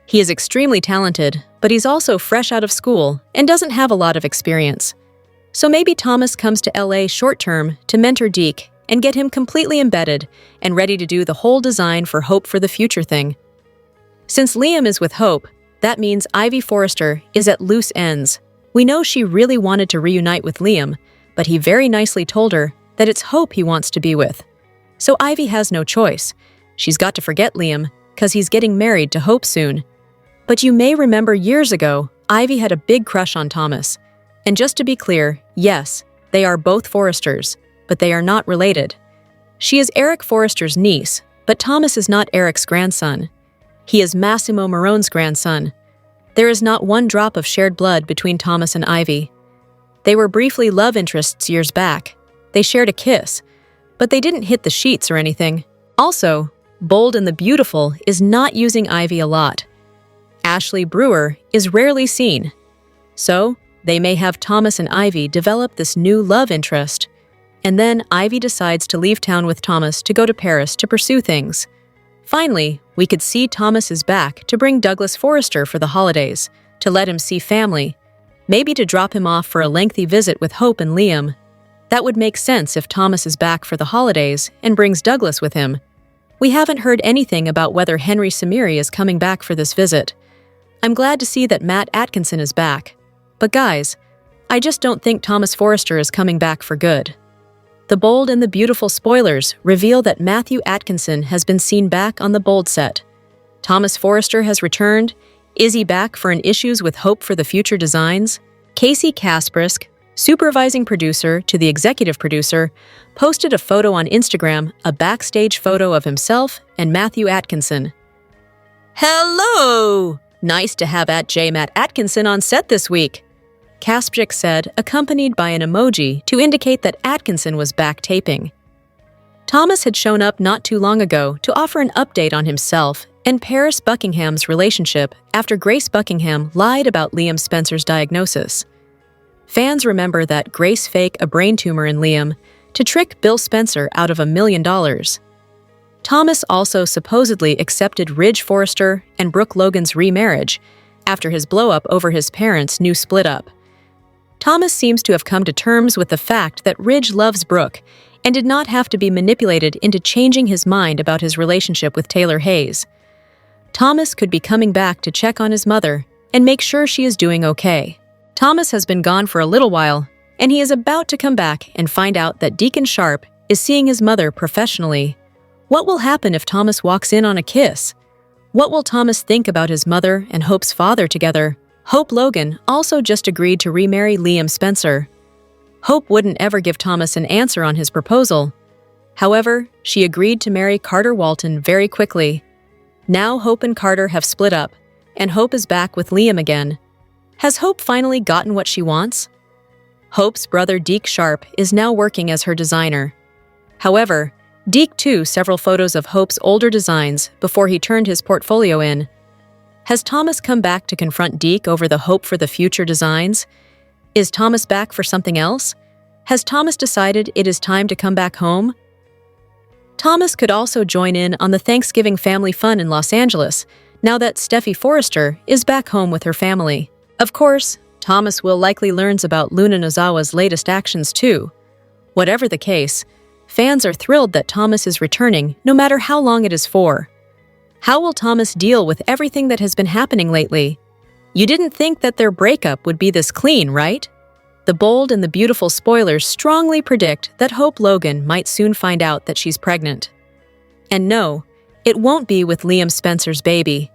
[SPEAKER 1] He is extremely talented, but he's also fresh out of school and doesn't have a lot of experience. So maybe Thomas comes to LA short-term to mentor Deke and get him completely embedded and ready to do the whole design for Hope for the Future thing. Since Liam is with Hope, that means Ivy Forrester is at loose ends. We know she really wanted to reunite with Liam, but he very nicely told her that it's Hope he wants to be with. So Ivy has no choice. She's got to forget Liam, because he's getting married to Hope soon. But you may remember years ago, Ivy had a big crush on Thomas. And just to be clear, yes, they are both Forresters, but they are not related. She is Eric Forrester's niece, but Thomas is not Eric's grandson. He is Massimo Marone's grandson. There is not one drop of shared blood between Thomas and Ivy. They were briefly love interests years back. They shared a kiss, but they didn't hit the sheets or anything. Also, Bold and the Beautiful is not using Ivy a lot. Ashley Brewer is rarely seen. So, they may have Thomas and Ivy develop this new love interest, and then Ivy decides to leave town with Thomas to go to Paris to pursue things. Finally, we could see Thomas is back to bring Douglas Forrester for the holidays, to let him see family, maybe to drop him off for a lengthy visit with Hope and Liam. That would make sense if Thomas is back for the holidays and brings Douglas with him. We haven't heard anything about whether Henry Samiri is coming back for this visit. I'm glad to see that Matt Atkinson is back. But guys, I just don't think Thomas Forrester is coming back for good. The Bold and the Beautiful spoilers reveal that Matthew Atkinson has been seen back on the Bold set. Thomas Forrester has returned. Is he back for an Issues with Hope for the Future designs? Casey Kasprisk, supervising producer to the executive producer, posted a photo on Instagram, a backstage photo of himself and Matthew Atkinson. Hello! Nice to have @JMatt Atkinson on set this week, Kasprisk said, accompanied by an emoji to indicate that Atkinson was back taping. Thomas had shown up not too long ago to offer an update on himself and Paris Buckingham's relationship after Grace Buckingham lied about Liam Spencer's diagnosis. Fans remember that Grace faked a brain tumor in Liam to trick Bill Spencer out of $1 million. Thomas also supposedly accepted Ridge Forrester and Brooke Logan's remarriage after his blow-up over his parents' new split-up. Thomas seems to have come to terms with the fact that Ridge loves Brooke and did not have to be manipulated into changing his mind about his relationship with Taylor Hayes. Thomas could be coming back to check on his mother and make sure she is doing okay. Thomas has been gone for a little while, and he is about to come back and find out that Deacon Sharp is seeing his mother professionally. What will happen if Thomas walks in on a kiss? What will Thomas think about his mother and Hope's father together? Hope Logan also just agreed to remarry Liam Spencer. Hope wouldn't ever give Thomas an answer on his proposal. However, she agreed to marry Carter Walton very quickly. Now Hope and Carter have split up, and Hope is back with Liam again. Has Hope finally gotten what she wants? Hope's brother Deke Sharp is now working as her designer. However, Deke took several photos of Hope's older designs before he turned his portfolio in. Has Thomas come back to confront Deke over the Hope for the Future designs? Is Thomas back for something else? Has Thomas decided it is time to come back home? Thomas could also join in on the Thanksgiving family fun in Los Angeles, now that Steffi Forrester is back home with her family. Of course, Thomas will likely learn about Luna Nozawa's latest actions too. Whatever the case, fans are thrilled that Thomas is returning no matter how long it is for. How will Thomas deal with everything that has been happening lately? You didn't think that their breakup would be this clean, right? The Bold and the Beautiful spoilers strongly predict that Hope Logan might soon find out that she's pregnant. And no, it won't be with Liam Spencer's baby.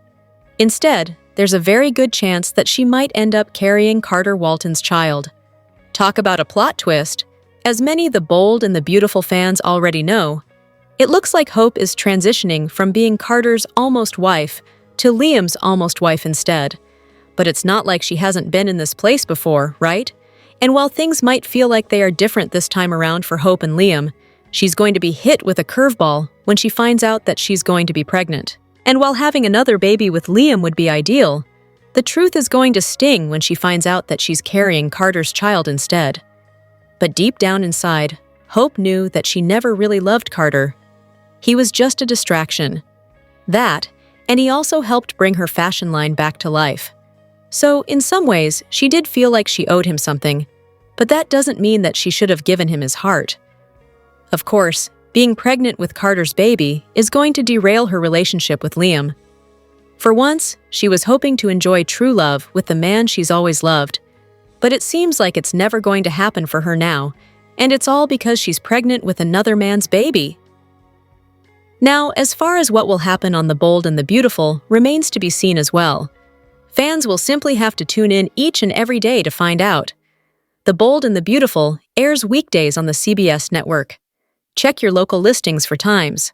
[SPEAKER 1] Instead, there's a very good chance that she might end up carrying Carter Walton's child. Talk about a plot twist. As many The Bold and the Beautiful fans already know, it looks like Hope is transitioning from being Carter's almost wife to Liam's almost wife instead. But it's not like she hasn't been in this place before, right? And while things might feel like they are different this time around for Hope and Liam, she's going to be hit with a curveball when she finds out that she's going to be pregnant. And while having another baby with Liam would be ideal, the truth is going to sting when she finds out that she's carrying Carter's child instead. But deep down inside, Hope knew that she never really loved Carter. He was just a distraction. That, and he also helped bring her fashion line back to life. So, in some ways, she did feel like she owed him something, but that doesn't mean that she should have given him his heart. Of course, being pregnant with Carter's baby is going to derail her relationship with Liam. For once, she was hoping to enjoy true love with the man she's always loved, but it seems like it's never going to happen for her now, and it's all because she's pregnant with another man's baby. Now, as far as what will happen on The Bold and the Beautiful remains to be seen as well. Fans will simply have to tune in each and every day to find out. The Bold and the Beautiful airs weekdays on the CBS network. Check your local listings for times.